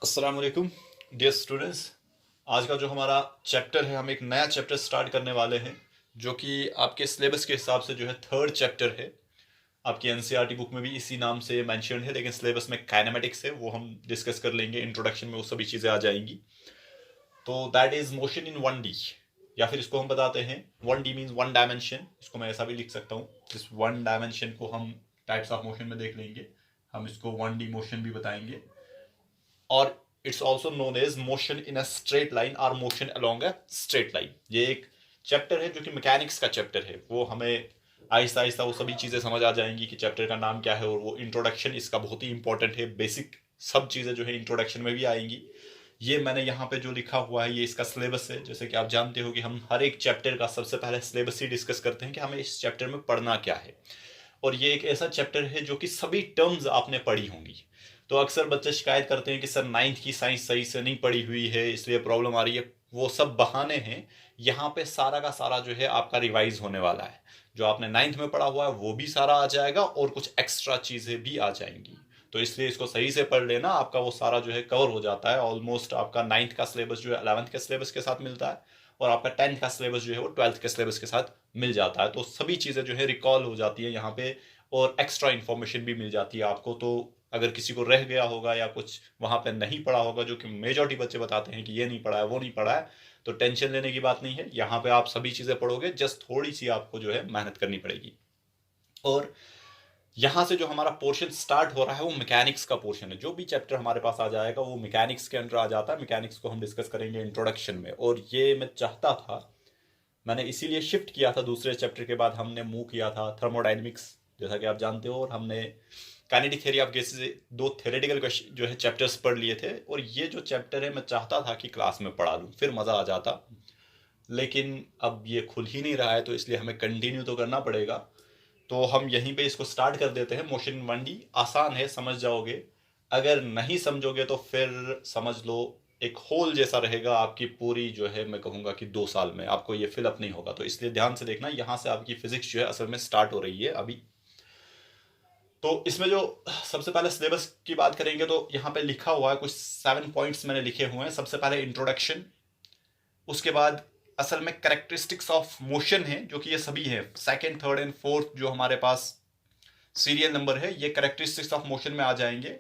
अस्सलाम वालेकुम dear students. आज का जो हमारा चैप्टर है, हम एक नया चैप्टर स्टार्ट करने वाले हैं जो कि आपके सिलेबस के हिसाब से जो है थर्ड चैप्टर है। आपकी एनसीईआरटी बुक में भी इसी नाम से मेंशन है, लेकिन सिलेबस में काइनेमेटिक्स है, वो हम डिस्कस कर लेंगे। इंट्रोडक्शन में वो सभी चीज़ें आ जाएंगी। तो that is motion in 1D, या फिर इसको हम बताते हैं 1D मीन्स वन डायमेंशन। इसको मैं ऐसा भी लिख सकता हूँ। इस वन डायमेंशन को हम टाइप्स ऑफ मोशन में देख लेंगे। हम इसको 1D मोशन भी बताएंगे, और it's also known as motion in a straight line और motion along a straight line. ये एक चैप्टर है जो कि मैकेनिक्स का चैप्टर है। वो हमें आहिस्ता आहिस्ता वो सभी चीज़ें समझ आ जाएंगी कि चैप्टर का नाम क्या है, और वो इंट्रोडक्शन इसका बहुत ही इंपॉर्टेंट है। बेसिक सब चीज़ें जो है इंट्रोडक्शन में भी आएंगी। ये मैंने यहाँ पे जो लिखा हुआ है ये इसका सिलेबस है। जैसे कि आप जानते हो कि हम हर एक चैप्टर का सबसे पहले सिलेबस ही डिस्कस करते हैं कि हमें इस चैप्टर में पढ़ना क्या है। और ये एक ऐसा चैप्टर है जो कि सभी टर्म्स आपने पढ़ी होंगी। तो अक्सर बच्चे शिकायत करते हैं कि सर नाइन्थ की साइंस सही से नहीं पढ़ी हुई है, इसलिए प्रॉब्लम आ रही है। वो सब बहाने हैं। यहाँ पे सारा का सारा जो है आपका रिवाइज होने वाला है। जो आपने नाइन्थ में पढ़ा हुआ है वो भी सारा आ जाएगा, और कुछ एक्स्ट्रा चीज़ें भी आ जाएंगी। तो इसलिए इसको सही से पढ़ लेना, आपका वो सारा जो है कवर हो जाता है। ऑलमोस्ट आपका नाइन्थ का सिलेबस जो है 11th के सिलेबस के साथ मिलता है, और आपका 10th का सिलेबस जो है वो 12th के सिलेबस के साथ मिल जाता है। तो सभी चीज़ें जो है रिकॉल हो जाती है यहाँ पे, और एक्स्ट्रा इन्फॉर्मेशन भी मिल जाती है आपको। तो अगर किसी को रह गया होगा या कुछ वहां पे नहीं पढ़ा होगा, जो कि मेजॉरिटी बच्चे बताते हैं कि ये नहीं पढ़ा है वो नहीं पढ़ा है, तो टेंशन लेने की बात नहीं है। यहाँ पे आप सभी चीज़ें पढ़ोगे, जस्ट थोड़ी सी आपको जो है मेहनत करनी पड़ेगी। और यहाँ से जो हमारा पोर्शन स्टार्ट हो रहा है वो मैकेनिक्स का पोर्शन है। जो भी चैप्टर हमारे पास आ जाएगा वो मैकेनिक्स के अंडर आ जाता है। मैकेनिक्स को हम डिस्कस करेंगे इंट्रोडक्शन में। और ये मैं चाहता था, मैंने इसीलिए शिफ्ट किया था, दूसरे चैप्टर के बाद हमने मूव किया था थर्मोडाइनमिक्स, जैसा कि आप जानते हो। और हमने काइनेटिक थ्योरी ऑफ गैसेस, दो थ्योरेटिकल जो है चैप्टर्स पढ़ लिए थे। और ये जो चैप्टर है मैं चाहता था कि क्लास में पढ़ा लूँ, फिर मज़ा आ जाता। लेकिन अब ये खुल ही नहीं रहा है, तो इसलिए हमें कंटिन्यू तो करना पड़ेगा। तो हम यहीं पे इसको स्टार्ट कर देते हैं। मोशन इन 1D आसान है, समझ जाओगे। अगर नहीं समझोगे तो फिर समझ लो एक होल जैसा रहेगा आपकी पूरी जो है, मैं कहूँगा कि 2 साल में आपको ये फिलअप नहीं होगा। तो इसलिए ध्यान से देखना, यहाँ से आपकी फिजिक्स जो है असल में स्टार्ट हो रही है अभी। तो इसमें जो सबसे पहले सिलेबस की बात करेंगे, तो यहाँ पे लिखा हुआ है कुछ 7 पॉइंट्स मैंने लिखे हुए हैं। सबसे पहले इंट्रोडक्शन, उसके बाद असल में करेक्टरिस्टिक्स ऑफ मोशन है, जो कि ये सभी है। सेकंड, थर्ड एंड फोर्थ जो हमारे पास सीरियल नंबर है, ये करेक्टरिस्टिक्स ऑफ मोशन में आ जाएंगे।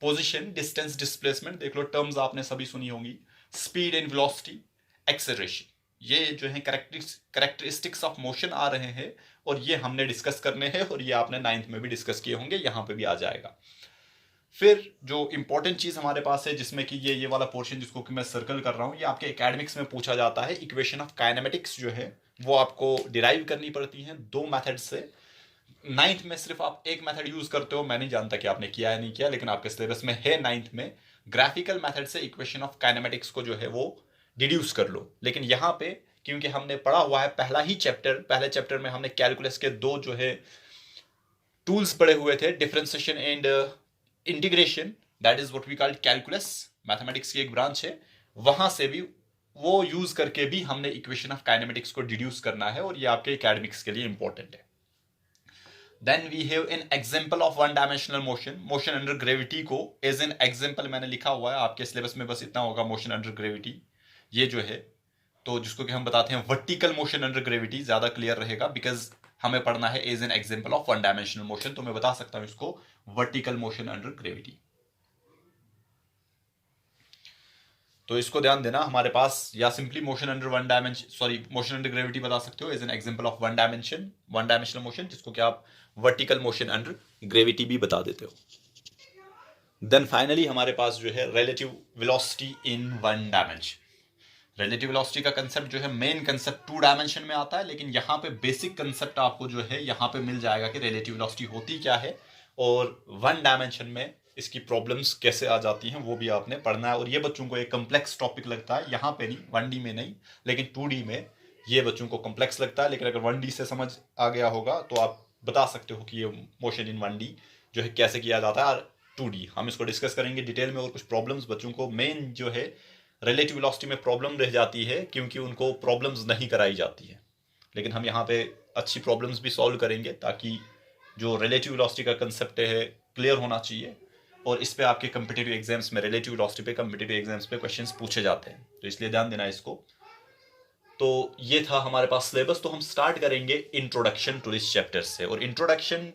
पोजीशन, डिस्टेंस, डिस्प्लेसमेंट, देख लो टर्म्स आपने सभी सुनी होंगी। स्पीड एंड वेलोसिटी, एक्सेलरेशन, ये जो है करेक्टरिस्टिक्स ऑफ मोशन आ रहे हैं, और ये हमने डिस्कस करने हैं। और ये आपने 9th में भी डिस्कस किए होंगे, यहाँ पे भी आ जाएगा। फिर जो इंपॉर्टेंट चीज हमारे पास है, जिसमें कि ये वाला पोर्शन जिसको कि मैं सर्कल कर रहा हूँ, ये आपके एकेडमिक्स में पूछा जाता है। इक्वेशन ऑफ काइनेमेटिक्स जो है वो आपको डिराइव करनी पड़ती है 2 मेथड से। 9th में सिर्फ आप एक मेथड यूज करते हो, मैं नहीं जानता कि आपने किया है नहीं किया, लेकिन आपके सिलेबस में है 9th में। ग्राफिकल मेथड से इक्वेशन ऑफ काइनेमेटिक्स को जो है वो डिड्यूस कर लो। लेकिन यहाँ पे क्योंकि हमने पढ़ा हुआ है पहला ही चैप्टर, पहले चैप्टर में हमने कैलकुलस के 2 जो है टूल्स पढ़े हुए थे, differentiation and integration, that is what we called calculus, mathematics की एक ब्रांच है। वहां से भी वो यूज करके भी हमने इक्वेशन ऑफ काइनेमेटिक्स को डिड्यूस करना है, और ये आपके एकेडमिक्स के लिए इंपॉर्टेंट है। Then we have an example of one dimensional motion, motion under gravity को एज एन एग्जांपल मैंने लिखा हुआ है। आपके सिलेबस में बस इतना होगा, मोशन अंडर ग्रेविटी ये जो है, तो जिसको कि हम बताते हैं वर्टिकल मोशन अंडर ग्रेविटी, ज्यादा क्लियर रहेगा, बिकॉज हमें पढ़ना है as an example of one dimensional motion. तो मैं बता सकता हूं इसको वर्टिकल मोशन अंडर ग्रेविटी। तो इसको ध्यान देना हमारे पास, या simply motion under one dimension, sorry motion under gravity बता सकते हो as an example of one dimensional motion, जिसको कि आप वर्टिकल मोशन अंडर ग्रेविटी भी बता देते हो। देन फाइनली हमारे पास जो है relative velocity in one dimension. Relative velocity का कंसेप्ट जो है मेन कंसेप्ट 2 डायमेंशन में आता है, लेकिन यहाँ पे बेसिक कंसेप्ट आपको जो है यहाँ पे मिल जाएगा कि रिलेटिव वेलोसिटी होती क्या है, और 1 डायमेंशन में इसकी प्रॉब्लम्स कैसे आ जाती हैं वो भी आपने पढ़ना है। और ये बच्चों को एक कम्प्लेक्स टॉपिक लगता है, यहाँ पे नहीं 1D में नहीं, लेकिन 2D में ये बच्चों को कम्प्लेक्स लगता है। लेकिन अगर 1D से समझ आ गया होगा तो आप बता सकते हो कि ये मोशन इन 1D जो है कैसे किया जाता है। और 2D हम इसको डिस्कस करेंगे डिटेल में। और कुछ प्रॉब्लम्स बच्चों को मेन जो है रिलेटिव वेलोसिटी में प्रॉब्लम रह जाती है, क्योंकि उनको प्रॉब्लम्स नहीं कराई जाती है। लेकिन हम यहाँ पे अच्छी प्रॉब्लम्स भी सॉल्व करेंगे, ताकि जो रिलेटिव वेलोसिटी का कंसेप्ट है क्लियर होना चाहिए। और इस पे आपके कम्पिटिटिव एग्जाम्स में, रिलेटिव वेलोसिटी पे कम्पिटिटिव एग्जाम्स पे क्वेश्चंस पूछे जाते हैं, तो इसलिए ध्यान देना इसको। तो ये था हमारे पास सिलेबस। तो हम स्टार्ट करेंगे इंट्रोडक्शन टू दिस चैप्टर से, और इंट्रोडक्शन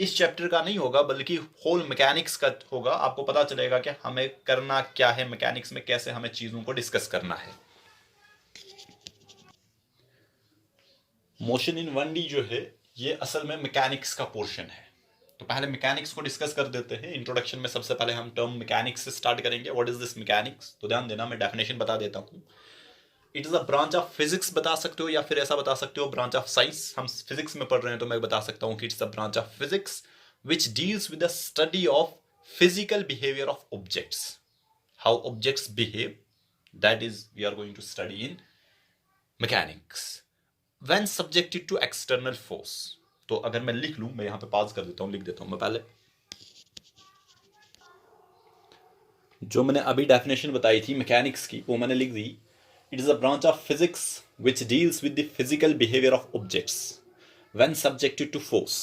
इस चैप्टर का नहीं होगा बल्कि होल मैकेनिक्स का होगा। आपको पता चलेगा कि हमें करना क्या है मैकेनिक्स में, कैसे हमें चीजों को डिस्कस करना है। मोशन इन 1D जो है ये असल में मैकेनिक्स का पोर्शन है। तो पहले मैकेनिक्स को डिस्कस कर देते हैं। इंट्रोडक्शन में सबसे पहले हम टर्म मैकेनिक्स से स्टार्ट करेंगे। What is this mechanics? तो ध्यान देना, मैं डेफिनेशन बता देता हूँ। It is a branch of physics बता सकते हो, या फिर ऐसा बता सकते हो ब्रांच ऑफ साइंस। हम फिजिक्स में पढ़ रहे हैं तो मैं बता सकता हूँ कि it's a branch of physics which deals with the study of physical behaviour of objects, how objects behave, that is we are going to study in mechanics when subjected to external force. तो अगर मैं लिख लूं, मैं यहां पे पास कर देता हूं, लिख देता हूं मैं पहले जो मैंने अभी डेफिनेशन बताई थी मैकेनिक्स की, वो मैंने लिख दी। It is a branch of physics which deals with the physical behaviour of objects when subjected to force.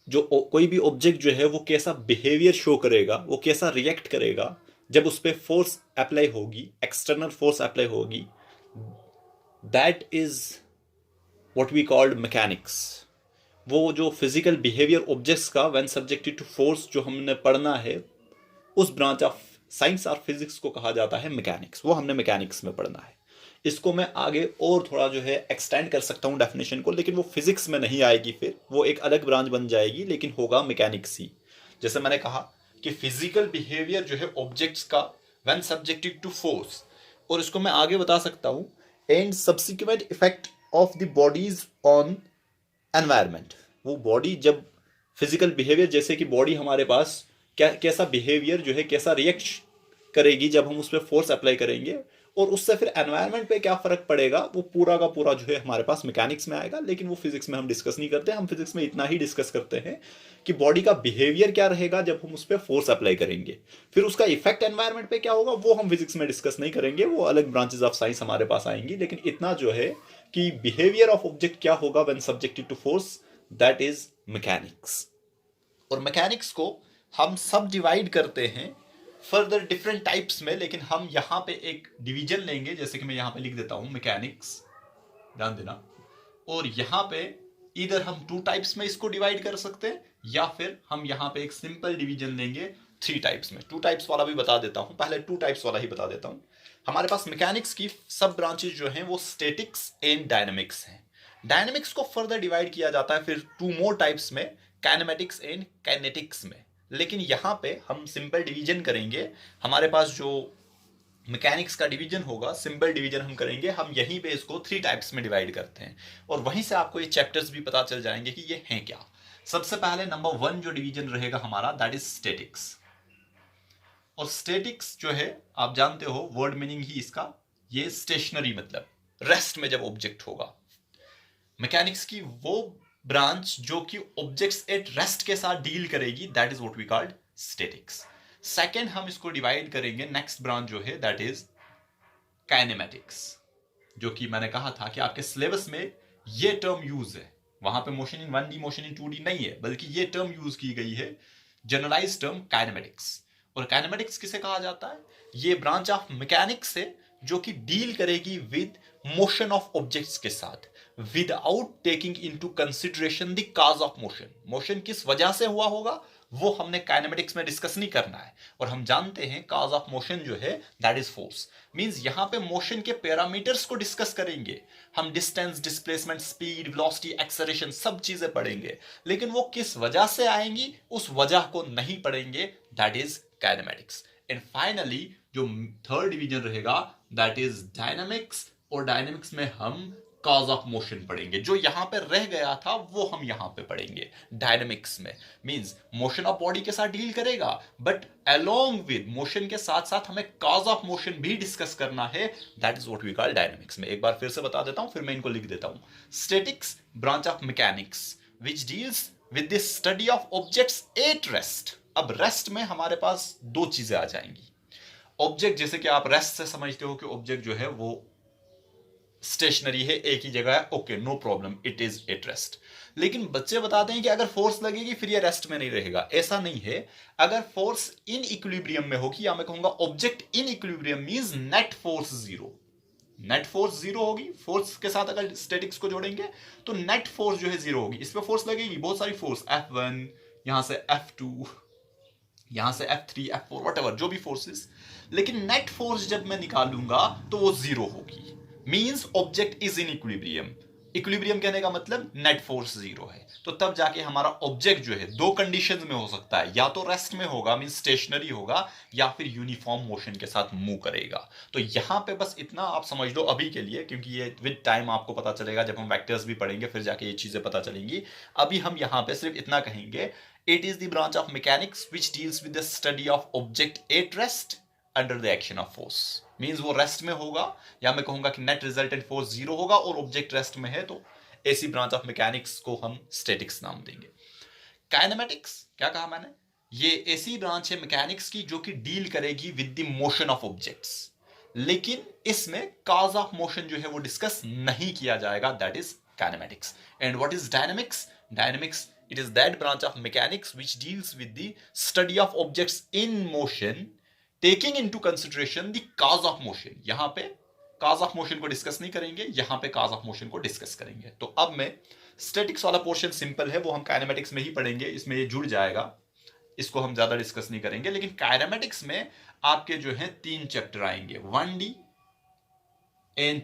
जो कोई भी ऑब्जेक्ट जो है वो कैसा बिहेवियर शो करेगा, वो कैसा रिएक्ट करेगा जब उस पर फोर्स अप्लाई होगी, एक्सटर्नल फोर्स अप्लाई होगी, that is what we called mechanics. वो जो फिजिकल बिहेवियर ऑब्जेक्ट्स का व्हेन सब्जेक्टेड टू फोर्स जो हमने पढ़ना है, उस ब्रांच ऑफ साइंस और फिजिक्स को कहा जाता है मैकेनिक्स। वो हमने मैकेनिक्स में पढ़ना है। इसको मैं आगे और थोड़ा जो है एक्सटेंड कर सकता हूँ डेफिनेशन को, लेकिन वो फिजिक्स में नहीं आएगी, फिर वो एक अलग ब्रांच बन जाएगी, लेकिन होगा मैकेनिक्स ही। जैसे मैंने कहा कि फिजिकल बिहेवियर जो है ऑब्जेक्ट्स का व्हेन सब्जेक्टेड टू फोर्स, और इसको मैं आगे बता सकता हूँ and subsequent effect of the bodies on environment. वो बॉडी जब फिजिकल बिहेवियर, जैसे कि बॉडी हमारे पास कैसा बिहेवियर जो है, कैसा रिएक्ट करेगी जब हम उस पर फोर्स अप्लाई करेंगे, और उससे फिर एनवायरनमेंट पे क्या फर्क पड़ेगा, वो पूरा का पूरा जो है हमारे पास मैकेनिक्स में आएगा। लेकिन वो फिजिक्स में हम डिस्कस नहीं करते। हम फिजिक्स में इतना ही डिस्कस करते हैं कि बॉडी का बिहेवियर क्या रहेगा जब हम उस पर फोर्स अप्लाई करेंगे, फिर उसका इफेक्ट एनवायरनमेंट पे क्या होगा, वो हम फिजिक्स में डिस्कस नहीं करेंगे। वो अलग ब्रांचेस ऑफ साइंस हमारे पास आएंगी। लेकिन इतना जो है कि बिहेवियर ऑफ ऑब्जेक्ट क्या होगा when subjected to force, that is mechanics. और मैकेनिक्स को हम सब डिवाइड करते हैं फर्दर डिफरेंट टाइप्स में, लेकिन हम यहां पे एक डिवीजन लेंगे। जैसे कि मैं यहां पे लिख देता हूं मैकेनिक्स, ध्यान देना। और यहां पे इधर हम 2 टाइप्स में इसको डिवाइड कर सकते हैं, या फिर हम यहां पे एक सिंपल डिवीजन लेंगे 3 टाइप्स में। 2 टाइप्स वाला भी बता देता हूं, पहले 2 टाइप्स वाला ही बता देता हूं। हमारे पास मैकेनिक्स की सब ब्रांचेस जो हैं वो स्टैटिक्स एंड डायनेमिक्स हैं। डायनेमिक्स को फर्दर डिवाइड किया जाता है फिर 2 मोर टाइप्स में, काइनेमेटिक्स एंड काइनेटिक्स में। लेकिन यहां पे हम सिंपल डिवीजन करेंगे। हमारे पास जो मैकेनिक्स का डिवीजन होगा, सिंपल डिवीजन हम करेंगे। हम यहीं पे इसको 3 टाइप्स में डिवाइड करते हैं, और वहीं से आपको ये चैप्टर्स भी पता चल जाएंगे कि ये हैं क्या। सबसे पहले नंबर 1 जो डिवीजन रहेगा हमारा, दैट इज स्टैटिक्स। और स्टैटिक्स जो है आप जानते हो, वर्ड मीनिंग ही इसका ये स्टेशनरी, मतलब रेस्ट में जब ऑब्जेक्ट होगा। मैकेनिक्स की वो ब्रांच जो कि ऑब्जेक्ट्स एट रेस्ट के साथ डील करेगी, that is what we called statics. Second हम इसको डिवाइड करेंगे, नेक्स्ट ब्रांच जो है दैट इज काइनेमेटिक्स, जो कि मैंने कहा था कि आपके सिलेबस में ये टर्म यूज है। वहां पे motion in 1D motion in 2D नहीं है, बल्कि ये टर्म यूज की गई है, जनरलाइज टर्म काइनेमेटिक्स। और काइनेमेटिक्स किसे कहा जाता है? ये ब्रांच ऑफ मैकेनिक्स है जो कि डील करेगी विद मोशन ऑफ ऑब्जेक्ट्स के साथ, without taking into consideration the cause of motion. Motion किस वजह से हुआ होगा वो हमने काइनेमेटिक्स में डिस्कस नहीं करना है। और हम जानते हैं कॉज ऑफ मोशन जो है दैट इज फोर्स। मींस यहां पे मोशन के पैरामीटर्स को डिस्कस करेंगे हम, distance, displacement, speed, velocity, acceleration, सब चीजें पढ़ेंगे। लेकिन वो किस वजह से आएंगी उस वजह को नहीं पढ़ेंगे, that is kinematics. And finally जो थर्ड डिवीजन रहेगा दैट इज डायनामिक्स। और डायनामिक्स में हम कॉज ऑफ मोशन पढ़ेंगे। जो यहां पे रह गया था वो हम यहां पे पढ़ेंगे डायनामिक्स में। मींस मोशन ऑफ बॉडी के साथ डील करेगा, बट अलोंग विद मोशन के साथ साथ हमें कॉज ऑफ मोशन भी डिस्कस करना है, that is what we call dynamics. में एक बार फिर से बता देता हूं, फिर मैं इनको लिख देता हूं। Statics branch of mechanics which deals with the study of objects at rest. अब रेस्ट में हमारे पास 2 चीजें आ जाएंगी। ऑब्जेक्ट, जैसे कि आप रेस्ट से समझते हो कि ऑब्जेक्ट जो है वो स्टेशनरी है, एक ही जगह है, okay no problem, it is at rest. लेकिन बच्चे बताते हैं कि अगर फोर्स लगेगी फिर ये रेस्ट में नहीं रहेगा। ऐसा नहीं है। अगर फोर्स इन इक्विलिब्रियम में होगी, या मैं कहूंगा object in equilibrium means net force zero. Net force zero होगी, फोर्स के साथ अगर स्टैटिक्स को जोड़ेंगे तो नेट फोर्स जो है जीरो होगी। इस पे फोर्स लगेगी बहुत सारी फोर्स, F1, यहां से F2, यहां से F3, F4, वट जो भी फोर्सेस, लेकिन नेट फोर्स जब मैं निकालूंगा तो वो जीरो होगी। Means object is in equilibrium. Equilibrium कहने का मतलब नेट फोर्स जीरो है। तो तब जाके हमारा ऑब्जेक्ट जो है दो कंडीशंस में हो सकता है, या तो रेस्ट में होगा मींस स्टेशनरी होगा, या फिर यूनिफॉर्म मोशन के साथ मूव करेगा। तो यहां पे बस इतना आप समझ लो अभी के लिए, क्योंकि ये विद टाइम आपको पता चलेगा, जब हम वेक्टर्स भी पढ़ेंगे फिर जाके ये चीजें पता चलेंगी। अभी हम यहां पे सिर्फ इतना कहेंगे, it is the branch of mechanics which deals with the study of object at rest under the action of force. Means वो रेस्ट में होगा, या मैं कहूंगा कि नेट रिजल्टेंट फोर्स जीरो होगा और ऑब्जेक्ट रेस्ट में है, तो ऐसी ब्रांच ऑफ मैकेनिक्स को हम स्टैटिक्स नाम देंगे। काइनेमेटिक्स क्या कहा मैंने, ये ऐसी ब्रांच है मैकेनिक्स की जो कि डील करेगी with the motion of objects, लेकिन इसमें कॉज ऑफ मोशन जो है वो डिस्कस नहीं किया जाएगा, that is kinematics. And what is dynamics? Dynamics, it is that branch of mechanics which deals with the study of objects in motion taking into consideration the cause of motion। यहां पे cause of motion को discuss नहीं करेंगे, यहां पे cause of motion को discuss करेंगे। तो अब मैं स्टैटिक्स वाला पोर्शन सिंपल है, वो हम काइनेमेटिक्स में ही पढ़ेंगे, इसमें ये जुड़ जाएगा, इसको हम ज्यादा डिस्कस नहीं करेंगे। लेकिन काइनेमेटिक्स में आपके जो है 3 चैप्टर आएंगे, 1D एंड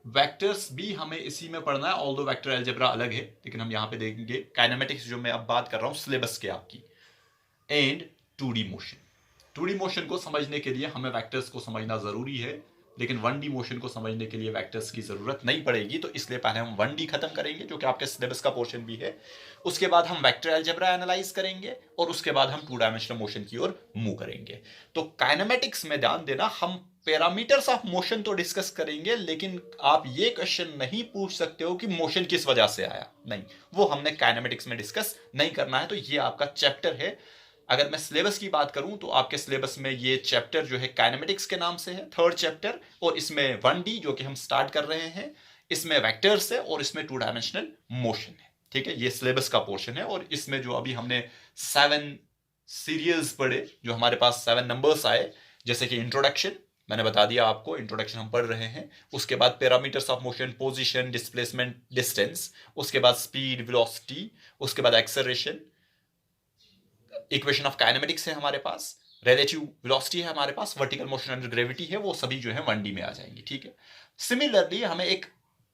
वेक्टर्स भी हमें इसी में पढ़ना है, ऑल्दो वेक्टर अलजेब्रा अलग है, लेकिन हम यहां पे देखेंगे काइनेमेटिक्स जो मैं अब बात कर रहा हूं सिलेबस के आपकी। And 2D motion. 2D motion को समझने के लिए हमें वेक्टर्स को समझना जरूरी है, लेकिन 1D मोशन को समझने के लिए वेक्टर्स की जरूरत नहीं पड़ेगी। तो इसलिए पहले हम 1D खत्म करेंगे जो कि आपके सिलेबस का पोर्शन भी है, उसके बाद हम वेक्टर अलजेब्रा एनालाइज करेंगे, और उसके बाद हम 2 डायमेंशनल मोशन की ओर मूव करेंगे। तो काइनेमेटिक्स में ध्यान देना, हम पैरामीटर्स ऑफ मोशन तो डिस्कस करेंगे, लेकिन आप ये क्वेश्चन नहीं पूछ सकते हो कि मोशन किस वजह से आया, नहीं, वो हमने काइनेमेटिक्स में डिस्कस नहीं करना है। तो ये आपका चैप्टर है। अगर मैं सिलेबस की बात करूं तो आपके सिलेबस में ये चैप्टर जो है काइनेमेटिक्स के नाम से है, 3rd चैप्टर, और इसमें 1D जो कि हम स्टार्ट कर रहे हैं, इसमें वेक्टर्स है, और इसमें 2 डायमेंशनल मोशन है। ठीक है, ये सिलेबस का पोर्शन है। और इसमें जो अभी हमने 7 सीरियल्स पढ़े, जो हमारे पास 7 नंबर्स आए, जैसे कि इंट्रोडक्शन मैंने बता दिया आपको, इंट्रोडक्शन हम पढ़ रहे हैं, उसके बाद parameters of motion, position, displacement, distance, उसके बाद स्पीड, वेलोसिटी, उसके बाद एक्सेलरेशन, इक्वेशन ऑफ काइनेमेटिक्स है हमारे पास, रिलेटिव वेलोसिटी है हमारे पास, वर्टिकल मोशन अंडर ग्रेविटी है, वो सभी जो है 1D में आ जाएंगी। ठीक है, सिमिलरली हमें एक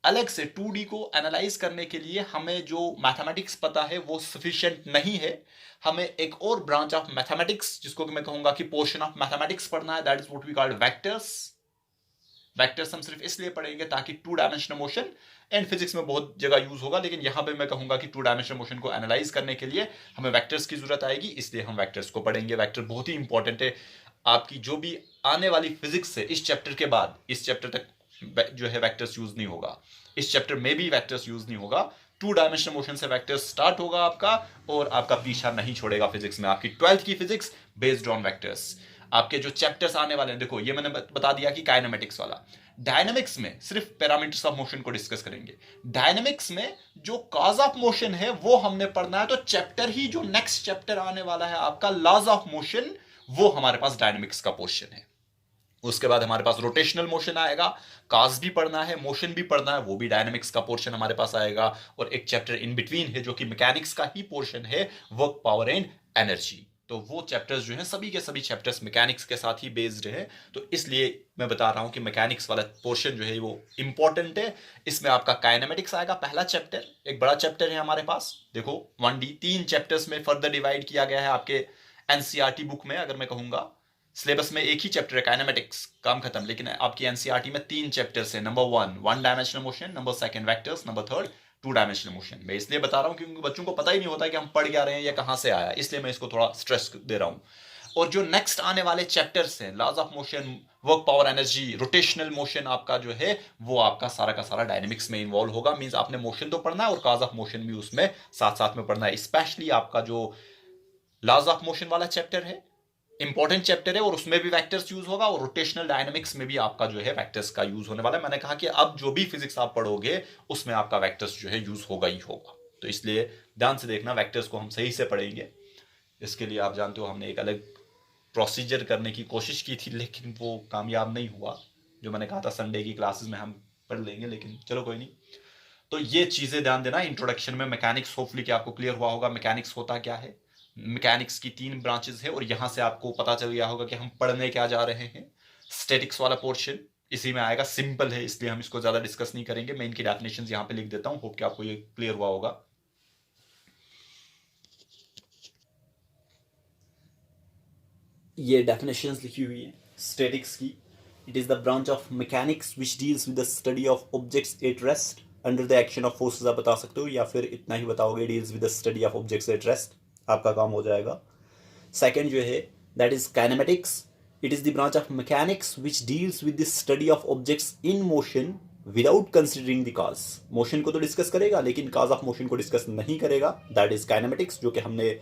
अलग से 2D को एनालाइज करने के लिए हमें जो मैथमेटिक्स पता है वो सफिशिएंट नहीं है, हमें एक और ब्रांच ऑफ मैथमेटिक्स, जिसको मैं कहूंगा कि पोर्शन ऑफ मैथमेटिक्स पढ़ना है, that is what we called vectors. Vectors हम सिर्फ इसलिए पढ़ेंगे ताकि 2 डायमेंशनल मोशन, एंड फिजिक्स में बहुत जगह यूज होगा, लेकिन यहां पे मैं कहूंगा कि 2 डायमेंशनल मोशन को एनालाइज करने के लिए हमें वेक्टर्स की जरूरत आएगी, इसलिए हम वेक्टर्स को पढ़ेंगे। वेक्टर बहुत ही इंपॉर्टेंट है, आपकी जो भी आने वाली फिजिक्स है इस चैप्टर के बाद, इस चैप्टर तक जो है वेक्टर्स यूज नहीं होगा, इस चैप्टर में भी वेक्टर्स यूज नहीं होगा। 2 डायमेंशनल मोशन से वेक्टर्स स्टार्ट होगा आपका, और आपका पीछा नहीं छोड़ेगा फिजिक्स में। आपकी 12th की फिजिक्स बेस्ड ऑन वेक्टर्स। आपके जो चैप्टर्स आने वाले हैं, देखो ये मैंने बता दिया कि काइनेमेटिक्स वाला, डायनामिक्स में सिर्फ पैरामीटर्स ऑफ मोशन को डिस्कस करेंगे। डायनामिक्स में जो कॉज ऑफ मोशन है वो हमने पढ़ना है, तो चैप्टर ही जो नेक्स्ट चैप्टर आने वाला है आपका लॉज ऑफ मोशन, वो हमारे पास डायनामिक्स का पोर्शन है। उसके बाद हमारे पास रोटेशनल मोशन आएगा, कॉज भी पढ़ना है, मोशन भी पढ़ना है, वो भी डायनामिक्स का पोर्शन हमारे पास आएगा। और एक चैप्टर इन बिटवीन है जो कि मैकेनिक्स का ही पोर्शन है, वर्क, पावर एंड एनर्जी। तो वो चैप्टर्स जो हैं सभी के सभी चैप्टर्स मैकेनिक्स के साथ ही बेस्ड है, तो इसलिए मैं बता रहा हूं कि मैकेनिक्स वाला पोर्शन जो है वो इंपॉर्टेंट है। इसमें आपका काइनेमेटिक्स आएगा, पहला चैप्टर, एक बड़ा चैप्टर है हमारे पास। देखो 1D 3 चैप्टर्स में फर्दर डिवाइड किया गया है आपके एनसीईआरटी बुक में। अगर मैं कहूंगा सिलेबस में एक ही चैप्टर है काइनेमेटिक्स, काम खत्म, लेकिन आपकी एनसीईआरटी में 3 चैप्टर्स है। Number 1 dimensional motion, number 2 vectors, number 3 2 dimensional motion. मैं इसलिए बता रहा हूं क्योंकि बच्चों को पता ही नहीं होता कि हम पढ़ क्या रहे हैं या कहां से आया, इसलिए मैं इसको थोड़ा स्ट्रेस दे रहा हूं। और जो नेक्स्ट आने वाले चैप्टर्स हैं, laws of motion, work, power, energy, rotational motion, आपका जो है वो आपका सारा का सारा डायनेमिक्स में इन्वॉल्व होगा। मींस आपने मोशन तो पढ़ना है और कॉज ऑफ मोशन भी उसमें साथ साथ में पढ़ना है। स्पेशली आपका जो लॉज ऑफ मोशन वाला चैप्टर है इंपॉर्टेंट चैप्टर है और उसमें भी वेक्टर्स यूज होगा और रोटेशनल डायनामिक्स में भी आपका जो है वेक्टर्स का यूज होने वाला है। मैंने कहा कि अब जो भी फिजिक्स आप पढ़ोगे उसमें आपका वेक्टर्स जो है यूज होगा ही होगा, तो इसलिए ध्यान से देखना, वेक्टर्स को हम सही से पढ़ेंगे। इसके लिए आप जानते हो हमने एक अलग प्रोसीजर करने की कोशिश की थी लेकिन वो कामयाब नहीं हुआ। जो मैंने कहा था संडे की क्लासेस में हम पढ़ लेंगे, लेकिन चलो कोई नहीं। तो ये चीजें ध्यान देना। इंट्रोडक्शन में मैकेनिक्स होपफुली कि आपको क्लियर हुआ होगा मैकेनिक्स होता क्या है। मैकेनिक्स की 3 ब्रांचेस है और यहां से आपको पता चल गया होगा कि हम पढ़ने क्या जा रहे हैं। स्टैटिक्स वाला पोर्शन इसी में आएगा, सिंपल है इसलिए हम इसको ज्यादा डिस्कस नहीं करेंगे। मैं इनकी डेफिनेशन यहां पे लिख देता हूं, होप कि आपको ये क्लियर हुआ होगा। ये डेफिनेशंस लिखी हुई है स्टैटिक्स की। It is the branch of mechanics which deals with the study of objects at rest under the action of forces, आप बता सकते हो, या फिर इतना ही बताओगे deals with the study of objects at rest, आपका काम हो जाएगा। सेकंड जो है that is kinematics. It is the branch of mechanics which deals with the study of objects in motion without considering the cause. Motion को तो discuss करेगा लेकिन कॉज ऑफ मोशन को डिस्कस नहीं करेगा, दैट इज काइनेमेटिक्स, जो कि हमने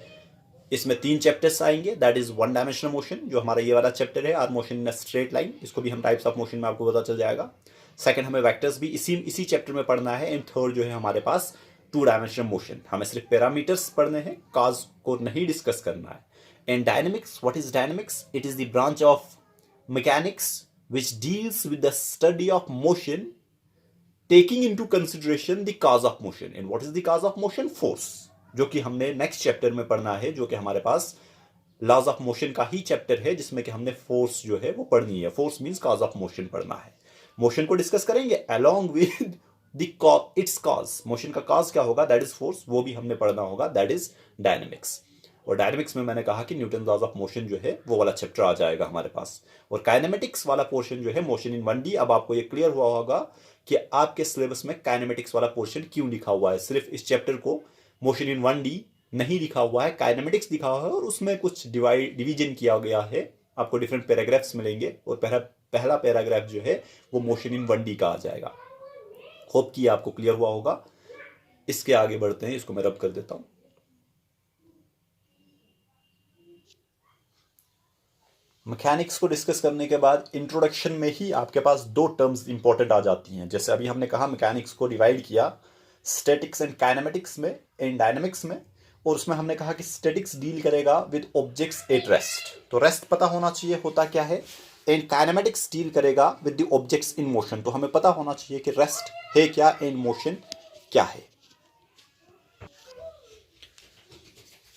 इसमें 3 चैप्टर्स आएंगे। That is one dimensional motion, जो हमारा ये वाला चैप्टर है, R motion in a straight line, इसको भी हम टाइप्स ऑफ मोशन में आपको पता चल जाएगा। सेकंड हमें वेक्टर्स भी इसी चैप्टर में पढ़ना है। एंड थर्ड जो है हमारे पास 2 डायमेंशनल मोशन, हमें सिर्फ पैरामीटर्स पढ़ने हैं, कॉज को नहीं डिस्कस करना है। And dynamics, what is dynamics? It is the branch of mechanics which deals with the study of motion taking into consideration the cause of motion. And what is the cause of motion? Force, जो कि हमने next chapter में पढ़ना है, जो कि हमारे पास laws of motion का ही चैप्टर है जिसमें कि हमने फोर्स जो है वो पढ़नी है। Force means cause of motion पढ़ना है। मोशन को डिस्कस करेंगे along with the it's cause. Motion का कॉज क्या होगा? दैट इज फोर्स, वो भी हमने पढ़ना होगा, दैट इज डायनेमिक्स। और डायनेमिक्स में मैंने कहा कि न्यूटन लॉज ऑफ मोशन जो है वो वाला चैप्टर आ जाएगा हमारे पास। और काइनेमेटिक्स वाला पोर्शन जो है मोशन इन 1D, अब आपको ये क्लियर हुआ होगा कि आपके सिलेबस में काइनेमेटिक्स वाला पोर्शन क्यों लिखा हुआ है। सिर्फ इस चैप्टर को मोशन इन 1D नहीं लिखा हुआ है, काइनेमेटिक्स लिखा हुआ है और उसमें कुछ डिवीजन किया गया है। आपको डिफरेंट पैराग्राफ्स मिलेंगे और पहला पैराग्राफ जो है वो मोशन इन 1D का आ जाएगा। होप कि आपको क्लियर हुआ होगा। इसके आगे बढ़ते हैं, इसको मैं रब कर देता हूं। मैकेनिक्स को डिस्कस करने के बाद इंट्रोडक्शन में ही आपके पास 2 टर्म्स इंपॉर्टेंट आ जाती हैं। जैसे अभी हमने कहा मैकेनिक्स को डिवाइड किया स्टैटिक्स एंड काइनेमेटिक्स में, एंड डायनेमिक्स में, और उसमें हमने कहा कि स्टैटिक्स डील करेगा विद ऑब्जेक्ट्स एट रेस्ट, तो रेस्ट पता होना चाहिए होता क्या है। एंड काइनेमेटिक्स डील करेगा with the objects in motion, तो हमें पता होना चाहिए कि रेस्ट है क्या एंड मोशन क्या है।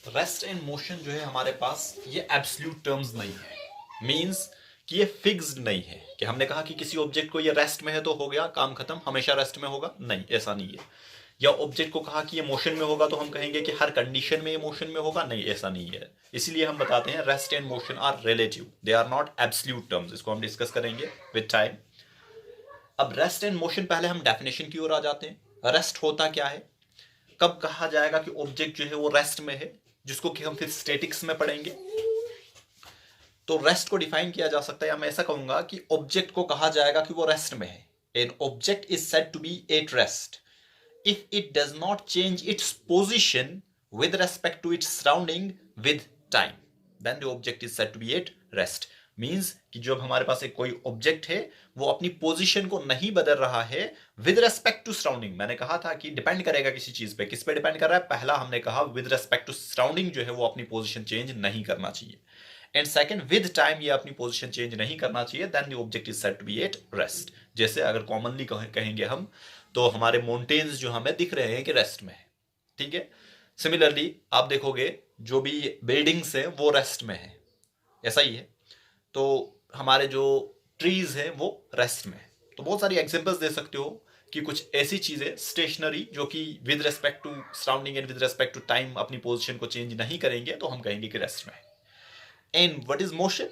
रेस्ट एंड मोशन जो है हमारे पास ये एब्सोल्यूट टर्म्स नहीं है, मींस कि ये फिक्स्ड नहीं है कि हमने कहा कि किसी ऑब्जेक्ट को ये रेस्ट में है तो हो गया काम खत्म, हमेशा रेस्ट में होगा, नहीं, ऐसा नहीं है। या ऑब्जेक्ट को कहा कि ये मोशन में होगा तो हम कहेंगे कि हर कंडीशन में ये मोशन में होगा, नहीं, ऐसा नहीं है। इसीलिए हम बताते हैं rest and motion are relative, they are not absolute terms. इसको हम डिस्कस करेंगे विद टाइम। अब रेस्ट एंड मोशन, पहले हम डेफिनेशन की ओर आ जाते हैं। रेस्ट होता क्या है? कब कहा जाएगा कि ऑब्जेक्ट जो है वो रेस्ट में है, जिसको कि हम फिर स्टैटिक्स में पढ़ेंगे। तो रेस्ट को डिफाइन किया जा सकता है, या मैं ऐसा कहूंगा कि ऑब्जेक्ट को कहा जाएगा कि वो रेस्ट में है। An object is said to be at rest if it does not change its position with respect to its surrounding with time, then the object is said to be at rest. Means कि जब हमारे पास एक कोई object है वो अपनी position को नहीं बदल रहा है विद रेस्पेक्ट टू सराउंडिंग। मैंने कहा था कि डिपेंड करेगा किसी चीज पे, किस पे डिपेंड कर रहा है? पहला हमने कहा विद रेस्पेक्ट टू सराउंडिंग जो है वो अपनी पोजीशन चेंज नहीं करना चाहिए। एंड सेकंड, विद टाइम ये अपनी पोजीशन चेंज नहीं करना चाहिए, then the object is said to be at rest. जैसे अगर कॉमनली कहेंगे हम तो हमारे माउंटेन्स जो हमें दिख रहे हैं कि रेस्ट में है, ठीक है। सिमिलरली आप देखोगे जो भी बिल्डिंग्स हैं वो रेस्ट में है, ऐसा ही है। तो हमारे जो ट्रीज हैं वो रेस्ट में है। तो बहुत सारी एग्जांपल्स दे सकते हो कि कुछ ऐसी चीजें स्टेशनरी जो कि with respect to surrounding and with respect to time अपनी पोजीशन को चेंज नहीं करेंगे, तो हम कहेंगे कि रेस्ट में है। And what is motion?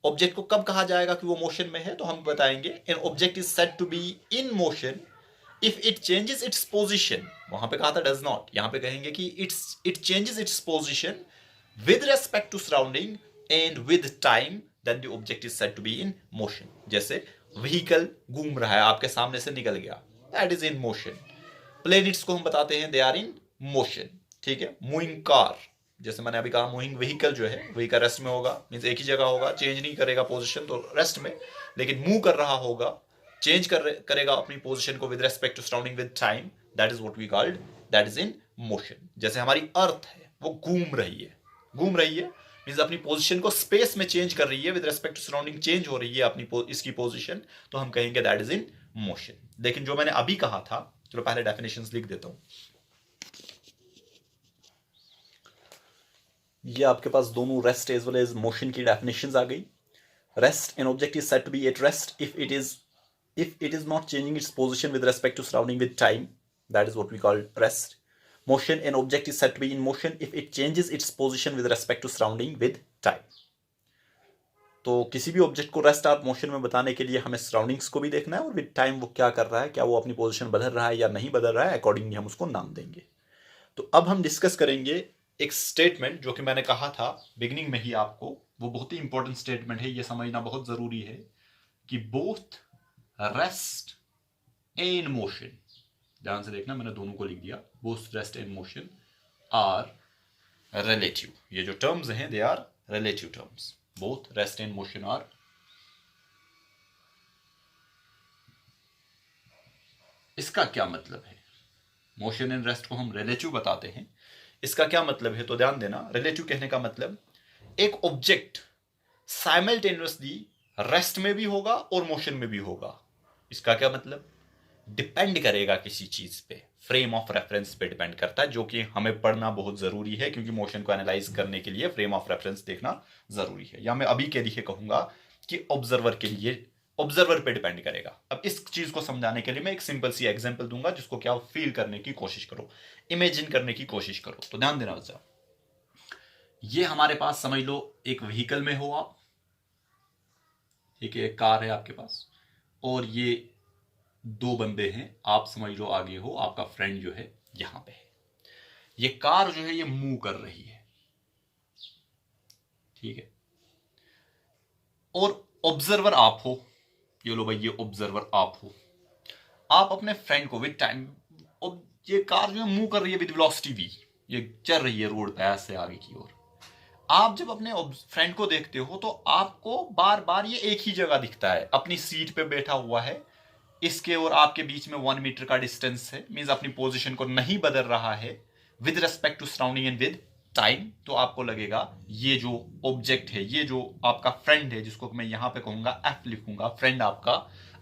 Object को कब कहा जाएगा कि वो मोशन में है? तो हम बताएंगे an object is said to be in motion if it changes its position. वहां पे कहा था डज नॉट, यहां पे कहेंगे कि it changes its position with respect to surrounding and with time, then the object is said to be in motion. जैसे vehicle घूम रहा है, आपके सामने से निकल गया, that is in motion. Planets को हम बताते हैं दे आर इन मोशन, ठीक है। मूविंग कार, जैसे मैंने अभी कहा मूविंग व्हीकल जो है वही का रेस्ट में होगा, मीन्स एक ही जगह होगा, चेंज नहीं करेगा पोजीशन, तो रेस्ट में। लेकिन मूव कर रहा होगा, चेंज करेगा अपनी पोजीशन को with respect to surrounding with time, that is what we called, that is in motion. जैसे हमारी अर्थ है वो घूम रही है मीन्स अपनी पोजीशन को स्पेस में चेंज कर रही है, with respect to surrounding change हो रही है अपनी इसकी पोजीशन, तो हम कहेंगे दैट इज इन मोशन। लेकिन जो मैंने अभी कहा था, चलो पहले डेफिनेशंस लिख देता हूं। ये आपके पास दोनों rest as well as motion की डेफिनेशंस आ गई। Rest, an object is said to be at rest if it is not changing its position with respect to surrounding with time, that is what we call rest. Motion, an object is said to be in motion if it changes its position with respect to surrounding with time. तो किसी भी object को rest और motion में बताने के लिए हमें सराउंडिंग्स को भी देखना है और विद टाइम वो क्या कर रहा है, क्या वो अपनी पोजीशन बदल रहा है या नहीं बदल रहा है, अकॉर्डिंगली हम उसको नाम देंगे। तो अब हम डिस्कस करेंगे एक स्टेटमेंट जो कि मैंने कहा था बिगिनिंग में ही आपको, वो बहुत ही इंपॉर्टेंट स्टेटमेंट है, ये समझना बहुत जरूरी है कि बोथ रेस्ट एंड मोशन, ध्यान से देखना मैंने दोनों को लिख दिया, both rest and motion are relative. ये जो टर्म्स हैं they are relative terms, both rest and motion are. इसका क्या मतलब है? मोशन एंड रेस्ट को हम रिलेटिव बताते हैं, इसका क्या मतलब है? तो ध्यान देना, रिलेटिव कहने का मतलब एक ऑब्जेक्ट साइमल्टेनियसली रेस्ट में भी होगा और मोशन में भी होगा। इसका क्या मतलब? डिपेंड करेगा किसी चीज पे, फ्रेम ऑफ रेफरेंस पे डिपेंड करता है, जो कि हमें पढ़ना बहुत जरूरी है, क्योंकि मोशन को एनालाइज करने के लिए फ्रेम ऑफ रेफरेंस देखना जरूरी है। या मैं अभी के लिए कहूंगा कि ऑब्जर्वर के लिए, ऑब्जर्वर पे डिपेंड करेगा। अब इस चीज को समझाने के लिए मैं एक सिंपल सी एग्जांपल दूंगा, जिसको क्या फील करने की कोशिश करो, इमेजिन करने की कोशिश करो। तो ध्यान देना बच्चा, ये हमारे पास समझ लो एक व्हीकल में हो आप, ठीक है, एक कार है आपके पास, और ये दो बंदे हैं, आप समझ लो आगे हो, आपका फ्रेंड जो है यहां पे है। ये कार जो है ये मूव कर रही है, ठीक है, और ऑब्जर्वर आप हो, ये लो भाई, ये ऑब्जर्वर आप हो। आप अपने फ्रेंड को विद टाइम, ये कार जो है मूव कर रही है विद वेलोसिटी वी, ये चल रही है रोड पे ऐसे आगे की ओर। आप जब अपने फ्रेंड को देखते हो तो आपको बार बार ये एक ही जगह दिखता है, अपनी सीट पे बैठा हुआ है, इसके और आपके बीच में 1 मीटर का डिस्टेंस है, मींस अपनी पोजीशन को नहीं बदल रहा है with respect to surrounding and with time. तो आपको लगेगा ये जो ऑब्जेक्ट है, ये जो आपका फ्रेंड है, जिसको मैं यहां पे कहूंगा एफ लिखूंगा, फ्रेंड आपका,